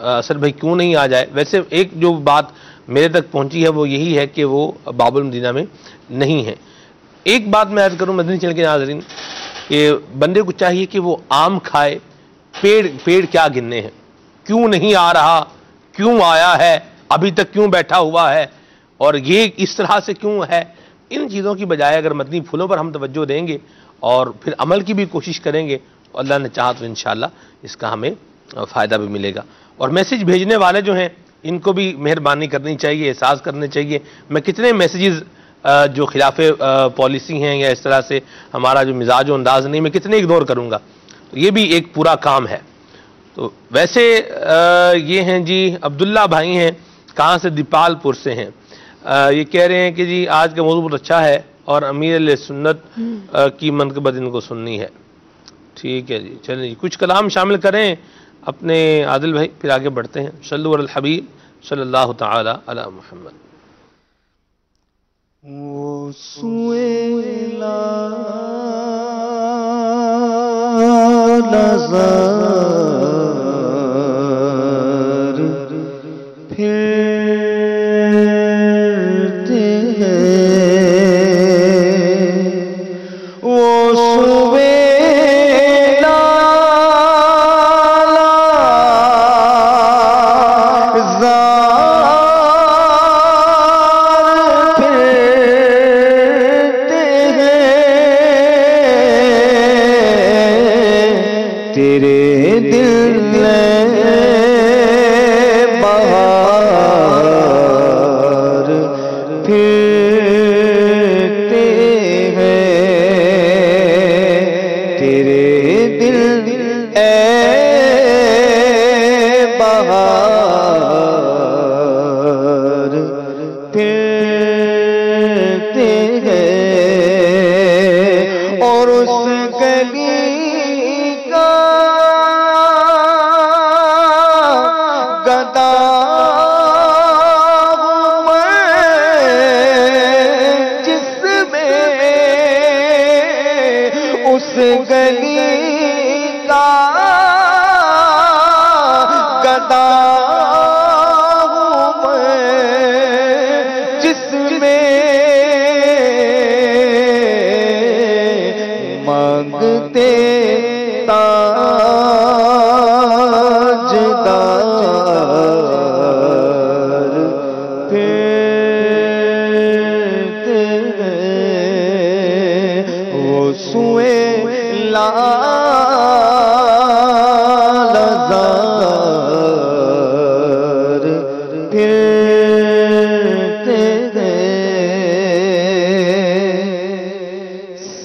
اسد بھائی کیوں نہیں آ جائے. ویسے ایک جو بات میرے تک پہنچی ہے وہ یہی ہے کہ وہ باب المدینہ میں نہیں ہے. ایک بات میں عرض کروں مدنی چینل کے ناظرین کہ بندے کو چاہیے کہ وہ آم کھائے, پیڑ کیا گننے ہیں, کیوں نہیں آ رہا, کیوں آیا ہے, ابھی تک کیوں بیٹھا ہوا ہے, اور یہ اس طرح سے کیوں ہے. ان چیزوں کی بجائے اگر مدنی پھولوں پر ہم توجہ دیں گے اور پھر عمل کی بھی کوشش کریں گے تو اللہ نے چاہا تو انشاءاللہ اس کا ہمیں فائدہ بھی ملے گا. اور میسیج بھیجنے والے جو ہیں ان کو بھی مہربانی کرنی چاہیے, احساس کرنے چاہیے. میں کتنے میسیجز جو خلاف پالیسی ہیں یا اس طرح سے ہمارا جو مزاج و انداز نہیں, میں کتنے اگنور کروں گا. تو یہ بھی ایک پورا کام ہے. تو ویسے یہ ہیں جی عبداللہ بھائی ہیں, کہاں سے, دیپال پور سے ہیں. یہ کہہ رہے ہیں کہ جی آج کا موضوع بہت اچھا ہے اور امیر علیہ سنت کی منقبت ان کو سننی ہے. ٹھیک ہے جی, چلیں جی کچھ کلام شامل کریں اپنے عادل بھائی, پھر آگے بڑھتے ہیں. صلو علی الحبیب صلی اللہ تعالی علی محمد. وہ سویلا نظر پھرتے ہیں, وہ سویلا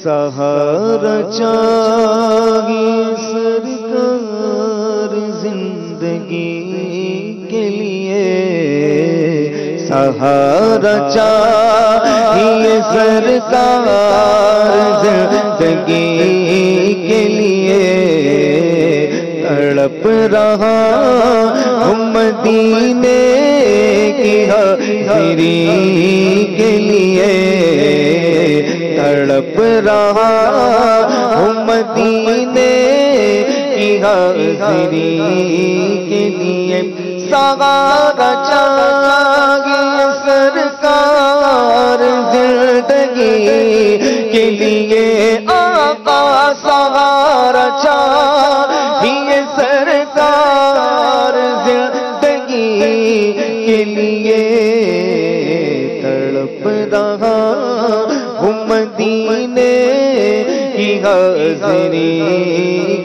سہارا چاہیے سرکار زندگی کے لیے, سہارا چاہیے سرکار زندگی کے لیے. تڑپ رہا ہم مدینے کی حاضری کے لیے, تڑپ رہا ہوں مدینے کی حاضری کے لیے. سہارا چاہیے سرکار زندگی کے لیے, آقا سہارا چاہیے سرکار زندگی کے لیے. تڑپ رہا مدینے کی حاضری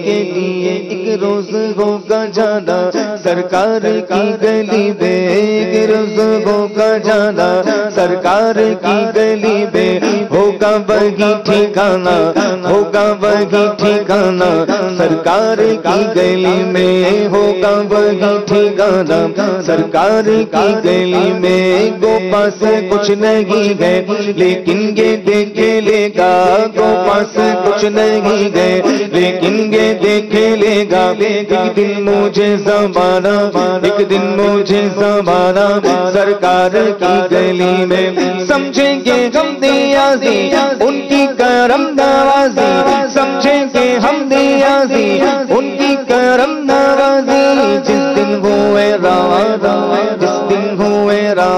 کے لیے. ایک روز ہوگا جانا سرکار کی گلی میں, ایک روز ہوگا جانا سرکار کی گلی میں. ہوگا وہی ٹھکانا, ہوگا وہی ٹھکانا سرکار کی گلی میں, ہوگا وہی ٹھکانا سرکار کی گلی میں. گوپا سے کچھ نہیں ہے لیکن یہ دیکھے لے گا, گوپا سے کچھ نہیں گئے لیکن یہ دیکھے لے گا. ایک دن مجھے زمانہ, ایک دن مجھے زمانہ سرکار کی گلی میں. سمجھیں گے ہم نیازی ان کی کرم نوازی, سمجھیں گے ہم نیازی ان کی کرم نوازی. جس دن ہوئے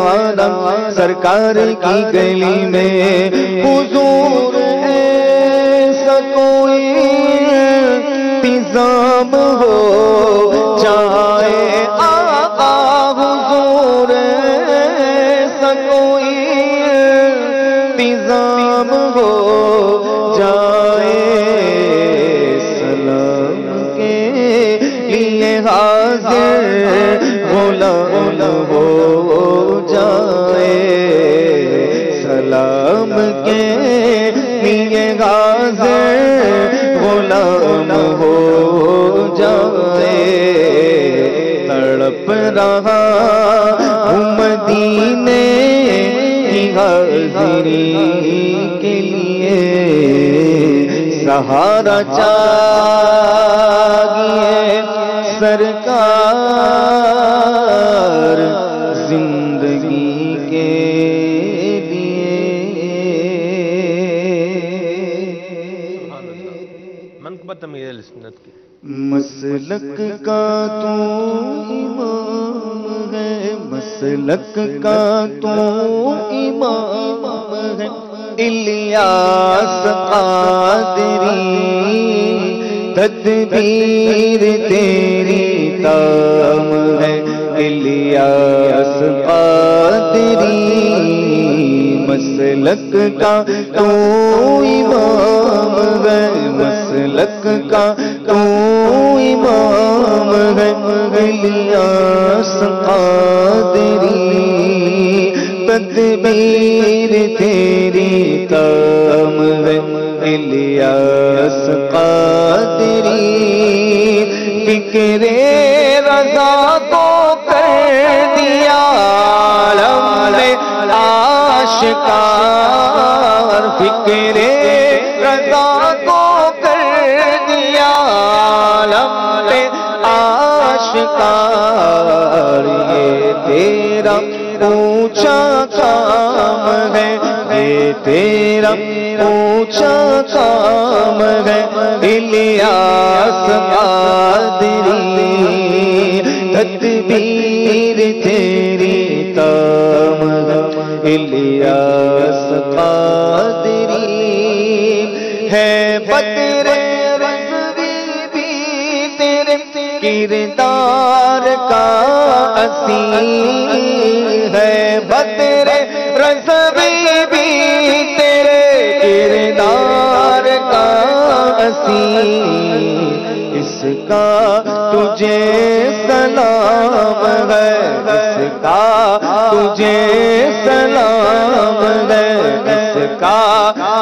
یارم سرکار کی گلی میں حضور ایسا کوئی انتظام ہو جائے آقا حضور ایسا کوئی انتظام ہو جائے سلام کے لیے حاضر غلام ہو جائے سلام کے لیے حاضر غلام ہو جائے تڑپ رہا ہوں مدینے کی حاضری کے لیے سہارا چاہیے سرکار زندگی کے منقبت امیر سنت کی مسلک کا تو امام ہے مسلک کا تو امام ہے الیاس قادری تدبیر تیری تام ہے الیاس قادری مسلک کا تو امام ہے مسلک کا تو امام ہے الیاس قادری تدبیر تیری تام ہے الیاس قادری فکر رضا تو کر دیا عالم میں آشکار فکر رضا تو کر دیا عالم میں آشکار یہ تیرا اونچا کام ہے یہ تیرا اونچا کام ہے الیاس قادری تدبیر تیری تام ہے الیاس قادری ہے بدر رضوی بھی تیرے کردار کا اثیر ہے بدر رضوی بھی تیرے کردار کا اثیر اس کا تجھے سلام ہے اس کا تجھے سلام ہے اس کا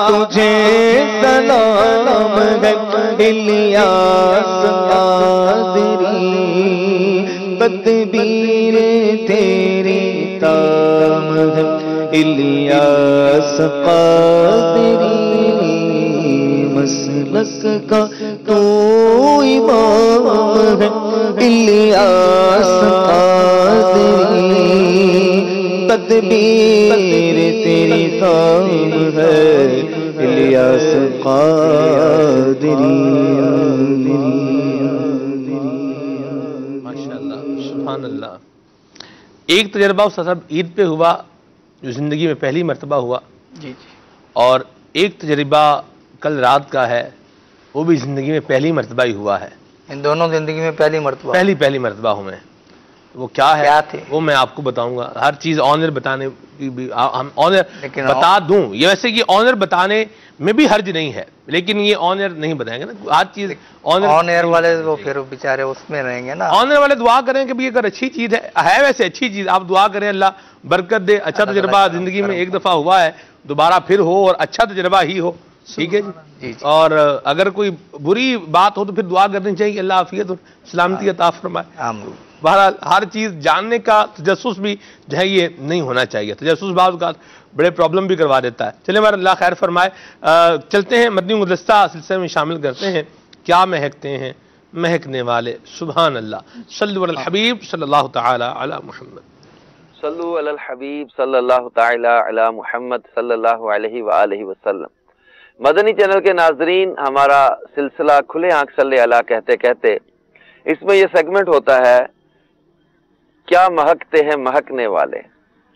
تجھے سلام ہے الیاس قادری تدبیر تیری تام ہے الیاس قادری مسلک کا تو امام ہے الیاس قادری تدبیر تیری تام ہے الیاس قادری سبحان اللہ. ایک تجربہ اس صاحب عید پہ ہوا جو زندگی میں پہلی مرتبہ ہوا جی اور ایک تجربہ کل رات کا ہے وہ بھی زندگی میں پہلی مرتبہ ہی ہوا ہے. ان دونوں زندگی میں پہلی مرتبہ پہلی مرتبہ ہوں میں. وہ کیا ہے وہ میں آپ کو بتاؤں گا. ہر چیز آنر بتانے کی بھی ہم آنر بتا دوں یہ ویسے کہ آنر بتانے میں بھی حرج نہیں ہے لیکن یہ آنر نہیں بتائیں گے نا ہر چیز آنر والے وہ پھر بیچارے اس میں رہیں گے نا. آنر والے دعا کریں کہ اگر اچھی چیز ہے ویسے اچھی چیز آپ دعا کریں اللہ برکت دے. اچھا تجربہ زندگی میں ایک دفعہ ہوا ہے دوبارہ پھر ہو اور اچھا تجربہ ہی ہو. ٹھیک ہے جی. اور اگر کوئی بری بات ہو تو پھر دعا کرنی چاہیے اللہ عافیت اور سلامتی عطا فرمائے. بہرحال ہر چیز جاننے کا تجسس بھی جو ہے یہ نہیں ہونا چاہیے. تجسس بعض اوقات بڑے پرابلم بھی کروا دیتا ہے. چلیں بہرحال اللہ خیر فرمائے. چلتے ہیں مدنی گلدستہ سلسلے میں شامل کرتے ہیں. کیا مہکتے ہیں مہکنے والے سبحان اللہ. صلو علی الحبیب صلی اللہ تعالی علی محمد. صلو علی الحبیب صلی اللہ تعالی علی محمد صلی اللہ علیہ وآلہ وسلم. مدنی چینل کے ناظرین ہمارا سلسلہ کھلے آنکھ صلی اللہ کہتے کہتے اس میں یہ سیگمنٹ ہوتا ہے کیا مہکتے ہیں مہکنے والے.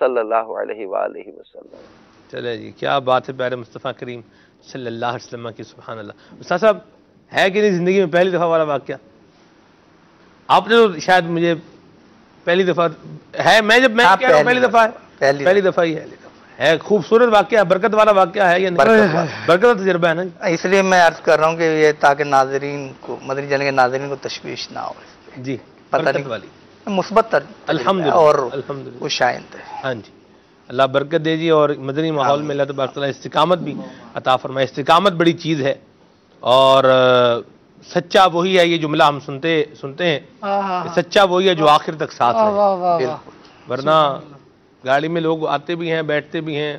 صلی اللہ علیہ وآلہ وسلم۔ چلے جی، کیا بات ہے پیارے مصطفیٰ کریم صلی اللہ علیہ وسلم کی، سبحان اللہ۔ استاد صاحب، ہے کہ نہیں زندگی میں پہلی دفعہ والا واقعہ؟ آپ نے تو شاید مجھے پہلی دفعہ ہے، میں جب میں کہہ رہا ہوں پہلی دفعہ ہے، پہلی دفعہ ہی ہے، خوبصورت واقعہ، برکت والا واقعہ ہے یا نہیں؟ برکت کا تجربہ ہے نا، اس لیے میں عرض کر رہا ہوں کہ یہ تاکہ ناظرین کو، مدنی چینل کے ناظرین کو تشویش نہ ہو جی، پتہ برکت نہیں والی مثبت الحمدللہ اور الحمدللہ خوش آئند ہے۔ ہاں جی، اللہ برکت دے جی، اور مدنی ماحول میں اللہ تبارک تعالیٰ استقامت بھی عطا فرمائے۔ استقامت بڑی چیز ہے، اور سچا وہی ہے، یہ جملہ ہم سنتے ہیں، سچا وہی ہے جو آخر تک ساتھ رہے، ورنہ گاڑی میں لوگ آتے بھی ہیں، بیٹھتے بھی ہیں،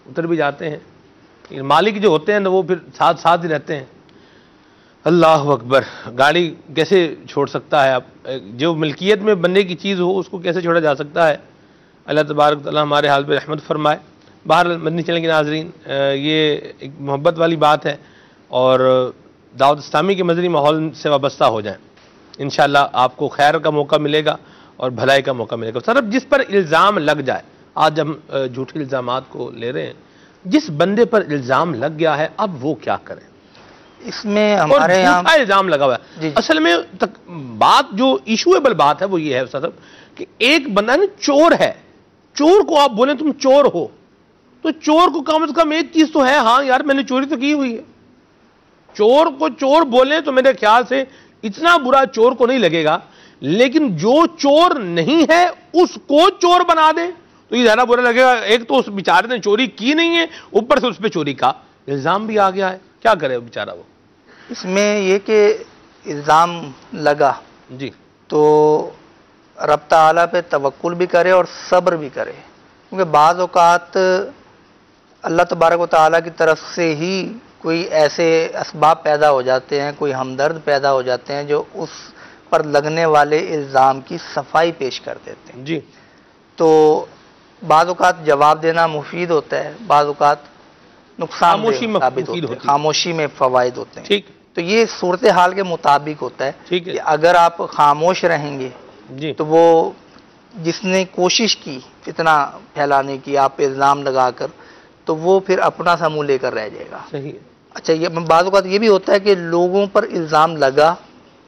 اتر بھی جاتے ہیں، مالک جو ہوتے ہیں وہ پھر ساتھ ہی رہتے ہیں۔ اللہ اکبر، گاڑی کیسے چھوڑ سکتا ہے؟ جو ملکیت میں بننے کی چیز ہو اس کو کیسے چھوڑا جا سکتا ہے؟ اللہ تبارک تعالیٰ ہمارے حال پہ رحمت فرمائے۔ بہرحال مدنی چینل کے ناظرین، یہ ایک محبت والی بات ہے، اور دعوت اسلامی کے مدنی ماحول سے وابستہ ہو جائیں، انشاءاللہ آپ کو خیر کا موقع ملے گا اور بھلائی کا موقع ملے گا۔ صرف جس پر الزام لگ جائے، آج ہم جھوٹے الزامات کو لے رہے ہیں، جس بندے پر الزام لگ گیا ہے اب وہ کیا کرے؟ اس میں ہمارے یہاں الزام لگا ہوا ہے، اصل میں بات جو ایشویبل بات ہے وہ یہ ہے صاحب کہ ایک بندہ نا چور ہے، چور کو آپ بولیں تم چور ہو، تو چور کو کم از کم ایک چیز تو ہے، ہاں یار میں نے چوری تو کی ہوئی ہے۔ چور کو چور بولیں تو میرے خیال سے اتنا برا چور کو نہیں لگے گا، لیکن جو چور نہیں ہے اس کو چور بنا دے تو یہ زیادہ برا لگے گا۔ ایک تو اس بیچارے نے چوری کی نہیں ہے، اوپر سے اس پہ چوری کا الزام بھی آ گیا ہے، کیا کرے بیچارہ وہ؟ اس میں یہ کہ الزام لگا جی تو رب تعالیٰ پہ توکل بھی کرے اور صبر بھی کرے، کیونکہ بعض اوقات اللہ تبارک و تعالیٰ کی طرف سے ہی کوئی ایسے اسباب پیدا ہو جاتے ہیں، کوئی ہمدرد پیدا ہو جاتے ہیں جو اس پر لگنے والے الزام کی صفائی پیش کر دیتے ہیں۔ جی، تو بعض اوقات جواب دینا مفید ہوتا ہے، بعض اوقات نقصان دہ ثابت ہوتا ہے، خاموشی میں فوائد ہوتے ہیں۔ ٹھیک، تو یہ صورتحال کے مطابق ہوتا ہے کہ اگر آپ خاموش رہیں گے تو وہ جس نے کوشش کی فتنہ پھیلانے کی آپ پہ الزام لگا کر، تو وہ پھر اپنا سا منہ لے کر رہ جائے گا۔ صحیح۔ اچھا، یہ بعض اوقات یہ بھی ہوتا ہے کہ لوگوں پر الزام لگا،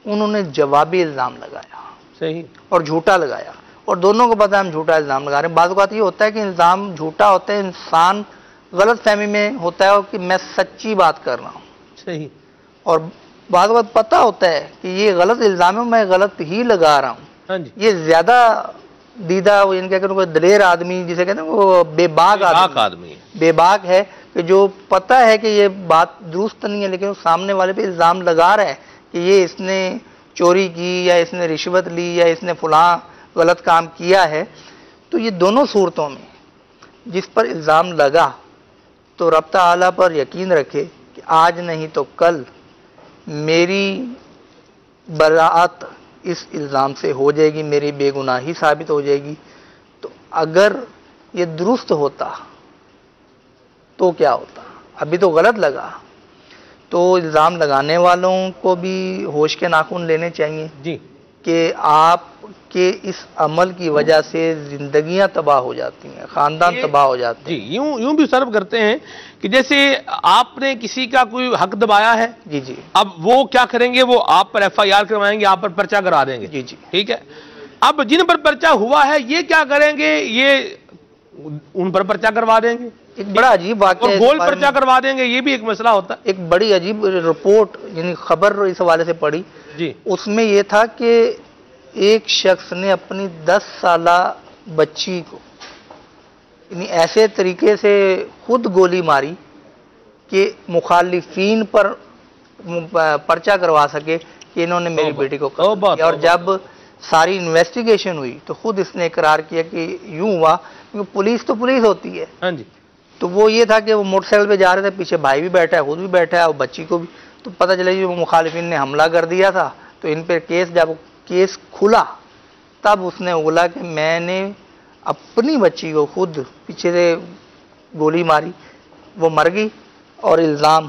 انہوں نے جوابی الزام لگایا، صحیح، اور جھوٹا لگایا، اور دونوں کو پتہ ہے ہم جھوٹا الزام لگا رہے ہیں۔ بعض اوقات یہ ہوتا ہے کہ الزام جھوٹا ہوتا ہے، انسان غلط فہمی میں ہوتا ہے کہ میں سچی بات کر رہا ہوں، صحیح، اور بعض اوقات پتہ ہوتا ہے کہ یہ غلط الزام ہے، میں غلط ہی لگا رہا ہوں۔ ہاں جی، یہ زیادہ دیدہ ان کیا کہ دلیر آدمی جسے کہتے ہیں وہ بے باک آدمی ہے، بے باک ہے، کہ جو پتہ ہے کہ یہ بات درست نہیں ہے لیکن وہ سامنے والے پہ الزام لگا رہا ہے کہ یہ اس نے چوری کی، یا اس نے رشوت لی، یا اس نے فلاں غلط کام کیا ہے۔ تو یہ دونوں صورتوں میں جس پر الزام لگا تو رب تعالیٰ پر یقین رکھے کہ آج نہیں تو کل میری براعت اس الزام سے ہو جائے گی، میری بے گناہی ثابت ہو جائے گی۔ تو اگر یہ درست ہوتا تو کیا ہوتا؟ ابھی تو غلط لگا، تو الزام لگانے والوں کو بھی ہوش کے ناخن لینے چاہیے جی، کہ آپ کے اس عمل کی وجہ سے زندگیاں تباہ ہو جاتی ہیں، خاندان تباہ ہو جاتے ہیں۔ جی، یوں بھی سرو کرتے ہیں کہ جیسے آپ نے کسی کا کوئی حق دبایا ہے، جی جی، اب وہ کیا کریں گے؟ وہ آپ پر ایف آئی آر کروائیں گے، آپ پر پرچہ کرا دیں گے، جی جی، ٹھیک ہے۔ اب جن پر پرچہ ہوا ہے یہ کیا کریں گے؟ یہ ان پر پرچہ کروا دیں گے، ایک بڑا عجیب واقعہ، اور گول پرچہ کروا دیں گے، یہ بھی ایک مسئلہ ہوتا ہے۔ ایک بڑی عجیب رپورٹ یعنی خبر اس حوالے سے پڑھی، جی، اس میں یہ تھا کہ ایک شخص نے اپنی 10 سالہ بچی کو یعنی ایسے طریقے سے خود گولی ماری کہ مخالفین پر پرچہ کروا سکے کہ انہوں نے میری بیٹی کو قتل کیا، اور جب ساری انویسٹیگیشن ہوئی تو خود اس نے اقرار کیا کہ یوں ہوا، کیونکہ پولیس تو پولیس ہوتی ہے۔ ہاں جی، تو وہ یہ تھا کہ وہ موٹر سائیکل پہ جا رہے تھے، پیچھے بھائی بھی بیٹھا ہے، خود بھی بیٹھا ہے، اور بچی کو بھی، تو پتہ چلا کہ وہ مخالفین نے حملہ کر دیا تھا۔ تو ان پہ جب کیس کھلا تب اس نے بولا کہ میں نے اپنی بچی کو خود پیچھے سے گولی ماری، وہ مر گئی، اور الزام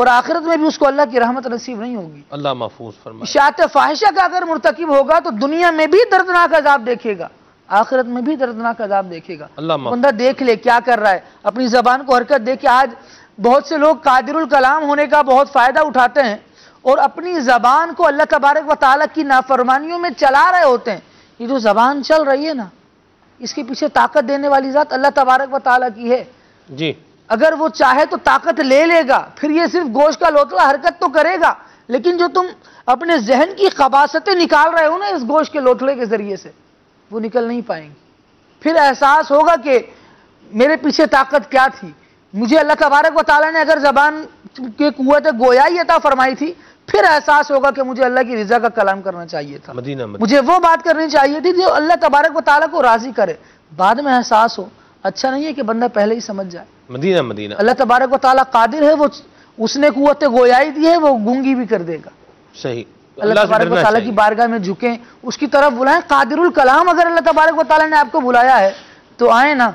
اور آخرت میں بھی اس کو اللہ کی رحمت نصیب نہیں ہوگی. اللہ محفوظ فرمائے. اشاعت فاحشہ کا اگر مرتکب ہوگا تو دنیا میں بھی دردناک عذاب دیکھے گا, آخرت میں بھی دردناک عذاب دیکھے گا. بندہ دیکھ لے کیا کر رہا ہے, اپنی زبان کو حرکت دے. کہ آج بہت سے لوگ قادر الکلام ہونے کا بہت فائدہ اٹھاتے ہیں اور اپنی زبان کو اللہ تبارک و تعالیٰ کی نافرمانیوں میں چلا رہے ہوتے ہیں. یہ جو زبان چل رہی ہے نا, اس کے پیچھے طاقت دینے والی ذات اللہ تبارک و تعالیٰ کی ہے جی. اگر وہ چاہے تو طاقت لے لے گا, پھر یہ صرف گوشت کا لوتڑا حرکت تو کرے گا, لیکن جو تم اپنے ذہن کی خباثتیں نکال رہے ہو نا اس گوشت کے لوتڑے کے ذریعے سے, وہ نکل نہیں پائیں گی. پھر احساس ہوگا کہ میرے پیچھے طاقت کیا تھی. مجھے اللہ تبارک و تعالیٰ نے اگر زبان کی قوت گویائی عطا فرمائی تھی, پھر احساس ہوگا کہ مجھے اللہ کی رضا کا کلام کرنا چاہیے تھا, مجھے وہ بات کرنی چاہیے تھی جو اللہ تبارک و تعالیٰ کو راضی کرے. بعد میں احساس ہو, اچھا نہیں ہے کہ بندہ پہلے ہی سمجھ جائے. مدینہ اللہ تبارک و تعالیٰ قادر ہے, وہ اس نے قوت گویائی دی ہے, وہ گونگی بھی کر دے گا. صحیح. اللہ تبارک و تعالیٰ کی بارگاہ میں جھکیں, اس کی طرف بلائیں. قادر الکلام اگر اللہ تبارک و تعالیٰ نے آپ کو بلایا ہے تو آئیں نا.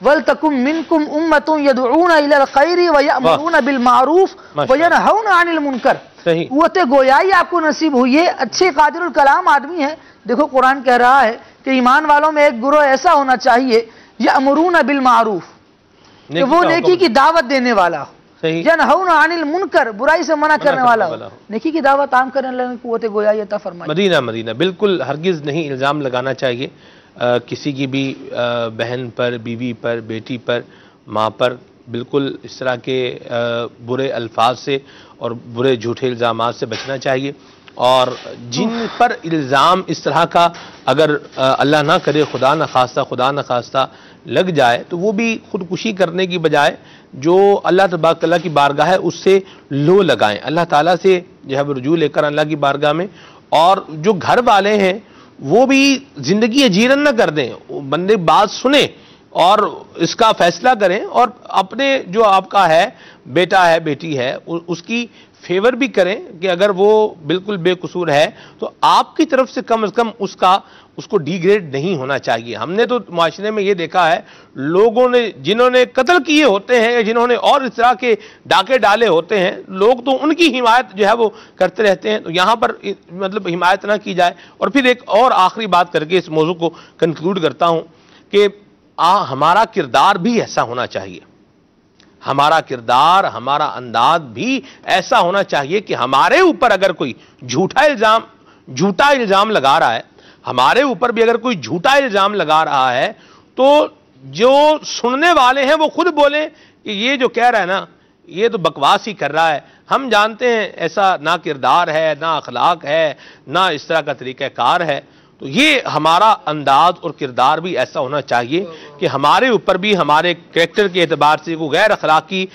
وَلْتَكُمْ مِنْكُمْ أُمَّةٌ يَدْعُونَ إِلَى الْخَيْرِ وَيَأْمُرُونَ بِالْمَعْرُوفِ وَيَنْهَوْنَ عَنِ الْمُنْكَرِ. قوت گویائی آپ کو نصیب ہوئی ہے, اچھے قادر الکلام آدمی ہے. دیکھو قرآن کہہ رہا ہے کہ ایمان والوں میں ایک گروہ ایسا ہونا چاہیے یأمرون بالمعروف, کہ وہ نیکی کی دعوت دینے والا ہو, ینہون عن المنکر, برائی سے منع کرنے والا ہو. نیکی کی دعوت عام کرنے اللہ نے قوت گویائی عطا فرمائی. مدینہ بالکل ہرگز نہیں الزام لگانا چاہیے کسی کی بھی بہن پر, بیوی پر, بیٹی پر, ماں پر. بالکل اس طرح کے برے الفاظ سے اور برے جھوٹے الزامات سے بچنا چاہیے. اور جن پر الزام اس طرح کا اگر اللہ نہ کرے خدا نہ خواستہ لگ جائے تو وہ بھی خودکشی کرنے کی بجائے جو اللہ تبارک تعالیٰ کی بارگاہ ہے اس سے لو لگائیں, اللہ تعالیٰ سے جو ہے رجوع لے کر اللہ کی بارگاہ میں. اور جو گھر والے ہیں وہ بھی زندگی اجیرن نہ کر دیں, بندے بات سنیں اور اس کا فیصلہ کریں, اور اپنے جو آپ کا ہے بیٹا ہے بیٹی ہے اس کی فیور بھی کریں کہ اگر وہ بالکل بے قصور ہے تو آپ کی طرف سے کم از کم اس کو ڈی گریڈ نہیں ہونا چاہیے. ہم نے تو معاشرے میں یہ دیکھا ہے لوگوں نے جنہوں نے قتل کیے ہوتے ہیں یا جنہوں نے اور اس طرح کے ڈاکے ڈالے ہوتے ہیں, لوگ تو ان کی حمایت جو ہے وہ کرتے رہتے ہیں. تو یہاں پر مطلب حمایت نہ کی جائے. اور پھر ایک اور آخری بات کر کے اس موضوع کو کنکلوڈ کرتا ہوں کہ ہمارا کردار بھی ایسا ہونا چاہیے, ہمارا کردار ہمارا انداز بھی ایسا ہونا چاہیے کہ ہمارے اوپر اگر کوئی جھوٹا الزام لگا رہا ہے, ہمارے اوپر بھی اگر کوئی جھوٹا الزام لگا رہا ہے تو جو سننے والے ہیں وہ خود بولیں کہ یہ جو کہہ رہا ہے نا یہ تو بکواس ہی کر رہا ہے. ہم جانتے ہیں ایسا نہ کردار ہے, نہ اخلاق ہے, نہ اس طرح کا طریقہ کار ہے. تو یہ ہمارا انداز اور کردار بھی ایسا ہونا چاہیے کہ ہمارے اوپر بھی ہمارے کریکٹر کے اعتبار سے کوئی غیر اخلاقی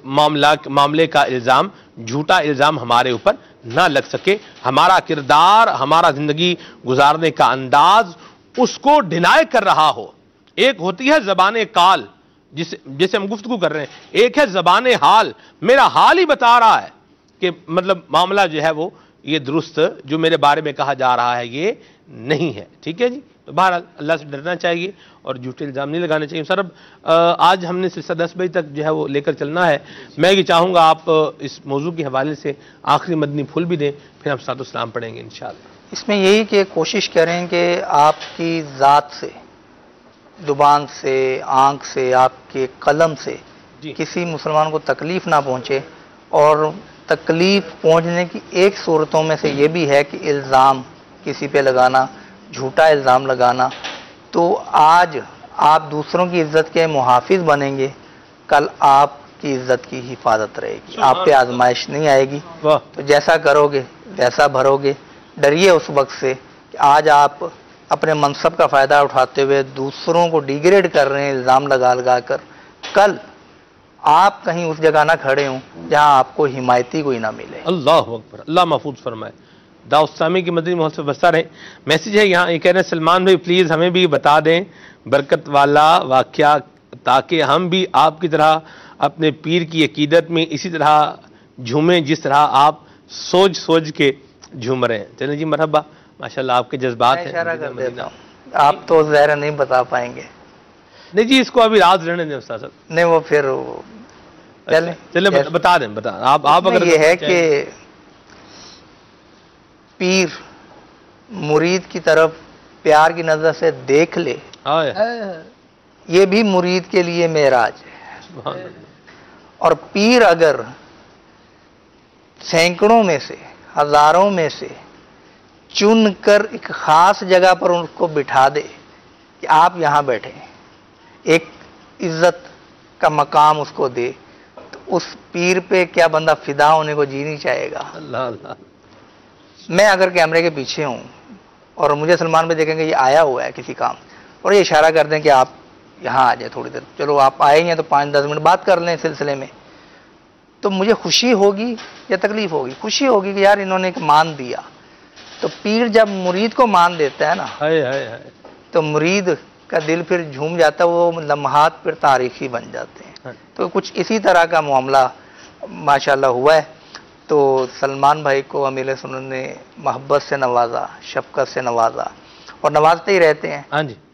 معاملے کا الزام, جھوٹا الزام ہمارے اوپر نہ لگ سکے. ہمارا کردار, ہمارا زندگی گزارنے کا انداز اس کو ڈینائی کر رہا ہو. ایک ہوتی ہے زبان کال جسے ہم گفتگو کر رہے ہیں, ایک ہے زبان حال, میرا حال ہی بتا رہا ہے کہ مطلب معاملہ جو ہے وہ یہ درست جو میرے بارے میں کہا جا رہا ہے یہ نہیں ہے. ٹھیک ہے جی. تو بہرحال اللہ سے ڈرنا چاہیے اور جھوٹے الزام نہیں لگانے چاہیے. سر اب آج ہم نے سلسلہ 10 بجے تک جو ہے وہ لے کر چلنا ہے. میں یہ چاہوں گا آپ اس موضوع کے حوالے سے آخری مدنی پھول بھی دیں, پھر ہم صلاۃ السلام پڑھیں گے انشاءاللہ. اس میں یہی کہ کوشش کریں کہ آپ کی ذات سے, زبان سے, آنکھ سے, آپ کے قلم سے کسی مسلمان کو تکلیف نہ پہنچے. اور تکلیف پہنچنے کی ایک صورتوں میں سے یہ بھی ہے کہ الزام کسی پہ لگانا, جھوٹا الزام لگانا. تو آج آپ دوسروں کی عزت کے محافظ بنیں گے, کل آپ کی عزت کی حفاظت رہے گی, آپ پہ آزمائش نہیں آئے گی. تو جیسا کرو گے ویسا بھرو گے. ڈریے اس وقت سے کہ آج آپ اپنے منصب کا فائدہ اٹھاتے ہوئے دوسروں کو ڈیگریڈ کر رہے ہیں الزام لگا کر. کل آپ کہیں اس جگہ نہ کھڑے ہوں جہاں آپ کو حمایتی کوئی نہ ملے. اللہ اکبر, اللہ محفوظ فرمائے. دعوت اسلامی کی مدنی محل سے بستا رہیں. میسیج ہے یہاں, یہ کہہ رہے ہیں سلمان بھائی پلیز ہمیں بھی بتا دیں برکت والا واقعہ تاکہ ہم بھی آپ کی طرح اپنے پیر کی عقیدت میں اسی طرح جھومیں جس طرح آپ سوچ کے جھوم رہے ہیں. چلیں جی مرحبا, ماشاءاللہ آپ کے جذبات ہیں. اشارہ کر دیتا ہوں, آپ تو ظاہر نہیں بتا پائیں گے. نہیں جی, اس کو ابھی راز رہنے دیں استاد صاحب. نہیں وہ پھر چلیں بتا دیں آپ اگر یہ ہے کہ پیر مرید کی طرف پیار کی نظر سے دیکھ لے، یہ بھی مرید کے لیے معراج ہے۔ اور پیر اگر سینکڑوں میں سے ہزاروں میں سے چن کر ایک خاص جگہ پر ان کو بٹھا دے کہ آپ یہاں بیٹھے، ایک عزت کا مقام اس کو دے، تو اس پیر پہ کیا بندہ فدا ہونے کو جی نہیں چاہے گا؟ اللہ میں اگر کیمرے کے پیچھے ہوں اور مجھے سلمان بھائی دیکھیں گے یہ آیا ہوا ہے کسی کام، اور یہ اشارہ کر دیں کہ آپ یہاں آ جائیں تھوڑی دیر، چلو آپ آئے ہیں تو 5-10 منٹ بات کر لیں اس سلسلے میں، تو مجھے خوشی ہوگی یا تکلیف ہوگی؟ خوشی ہوگی کہ یار انہوں نے ایک مان دیا۔ تو پیر جب مرید کو مان دیتا ہے نا تو مرید کا دل پھر جھوم جاتا ہے، وہ لمحات پھر تاریخی بن جاتے ہیں۔ تو کچھ اسی طرح کا معاملہ ماشاءاللہ ہوا ہے۔ تو سلمان بھائی کو امیر سنت نے محبت سے نوازا، شفقت سے نوازا، اور نوازتے ہی رہتے ہیں۔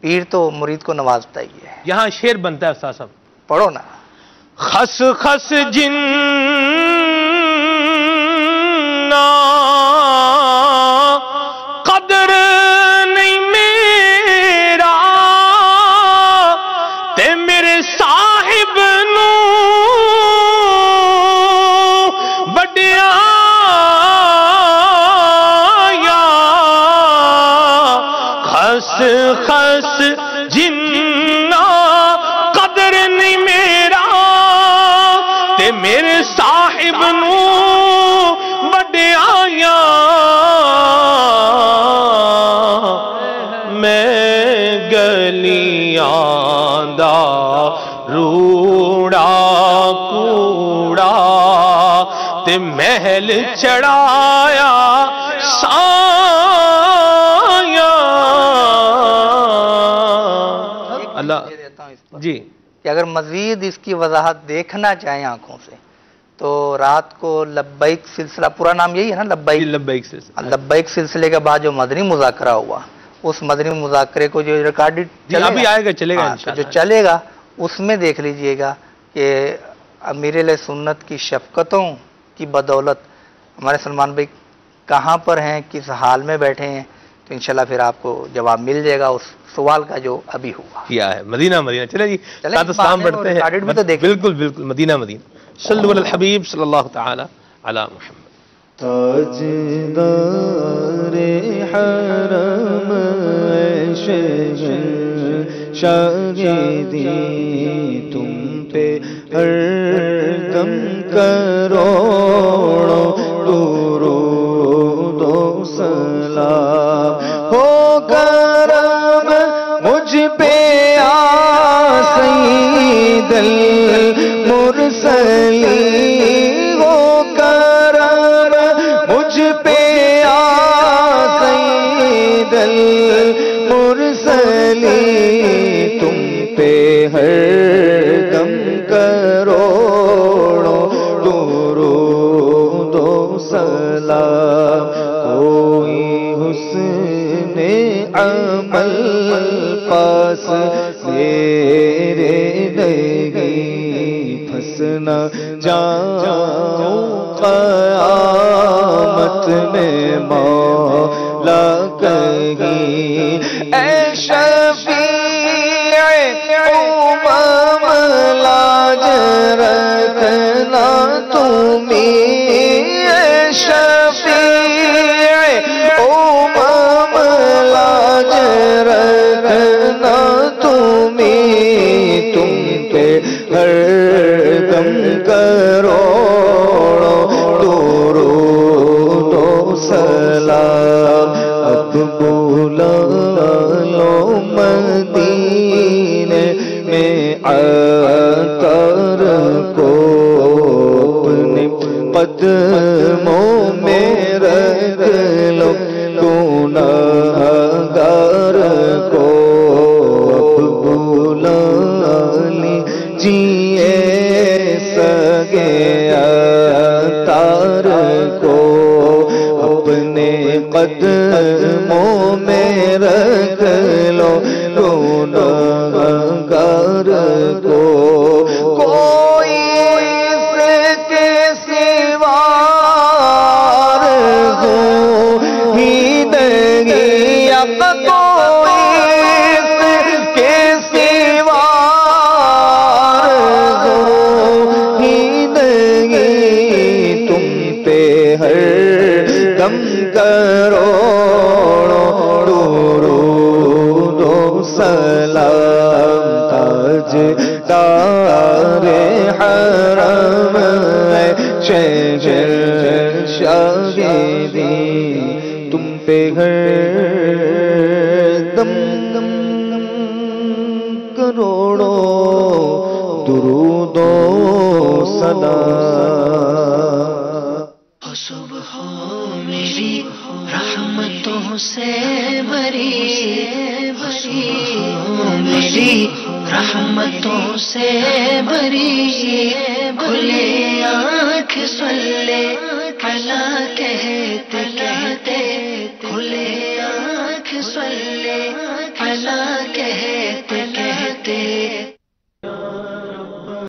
پیر تو مرید کو نوازتا ہی ہے۔ یہاں شعر بنتا ہے استاد صاحب، پڑھو نا۔ خس خس جن قدر نہیں میرا تے میرے صاحب نو بڑیا یا خس خس جنا قدر نہیں میرا تے میرے صاحب نو بڑیا یا میں گلیاں دا روڑا کوڑا تے محل چڑھایا سایہ۔ اللہ جی کہ اگر مزید اس کی وضاحت دیکھنا چاہیں آنکھوں سے تو رات کو لبیک سلسلہ، پورا نام یہی ہے نا، لبیک سلسلہ، لبیک سلسلے کے بعد جو مدنی مذاکرہ ہوا، اس مدنی مذاکرے کو جو ریکارڈڈ ابھی آئے گا، چلے گا جو چلے گا اس میں دیکھ لیجئے گا کہ امیر علیہ سنت کی شفقتوں کی بدولت ہمارے سلمان بھائی کہاں پر ہیں، کس حال میں بیٹھے ہیں، تو انشاءاللہ پھر آپ کو جواب مل جائے گا اس سوال کا جو ابھی ہوا کیا ہے۔ مدینہ مدینہ چلے جی، ساتھ اسلام بڑھتے ہیں، بالکل بالکل، مدینہ مدینہ۔ صلو علی الحبیب صلی اللہ تعالی علی محمد۔ تاجدار حرم شاہدی تم پہ ہر دم کروڑوں درود و سلام ہو کرم مجھ پہ آ سید المرسلین ہو کرم مجھ پہ آ سید المرسلین تم پہ ہر دم کروڑوں درود و سلام کوئی حسن عمل پاس میرے نہیں پھنسنا جاؤں قیامت میں مولا کہیں اے شفیع امم لاج رکھنا تمہیں اے شفیع امم لاج رکھنا تمہیں تم پہ ہر دم کروڑوں درود و سلام اب بولا لو مدینے میں عطر کو اپنے قدموں میں رکھ لو گناہگار کو اب بولا لیجیے سگے عطار کو اپنے قدموں میں رکھ لو گناہگار کو کوئی دم کروڑوں درود و سلام تاجدار حرم شہنشاہ دی تم پہ ہر دم کروڑوں درود و سلام صبح میری رحمتوں سے بری میری رحمتوں سے بری کھلے آنکھ صلی علی کہتے کہتے کھلے آنکھ صلی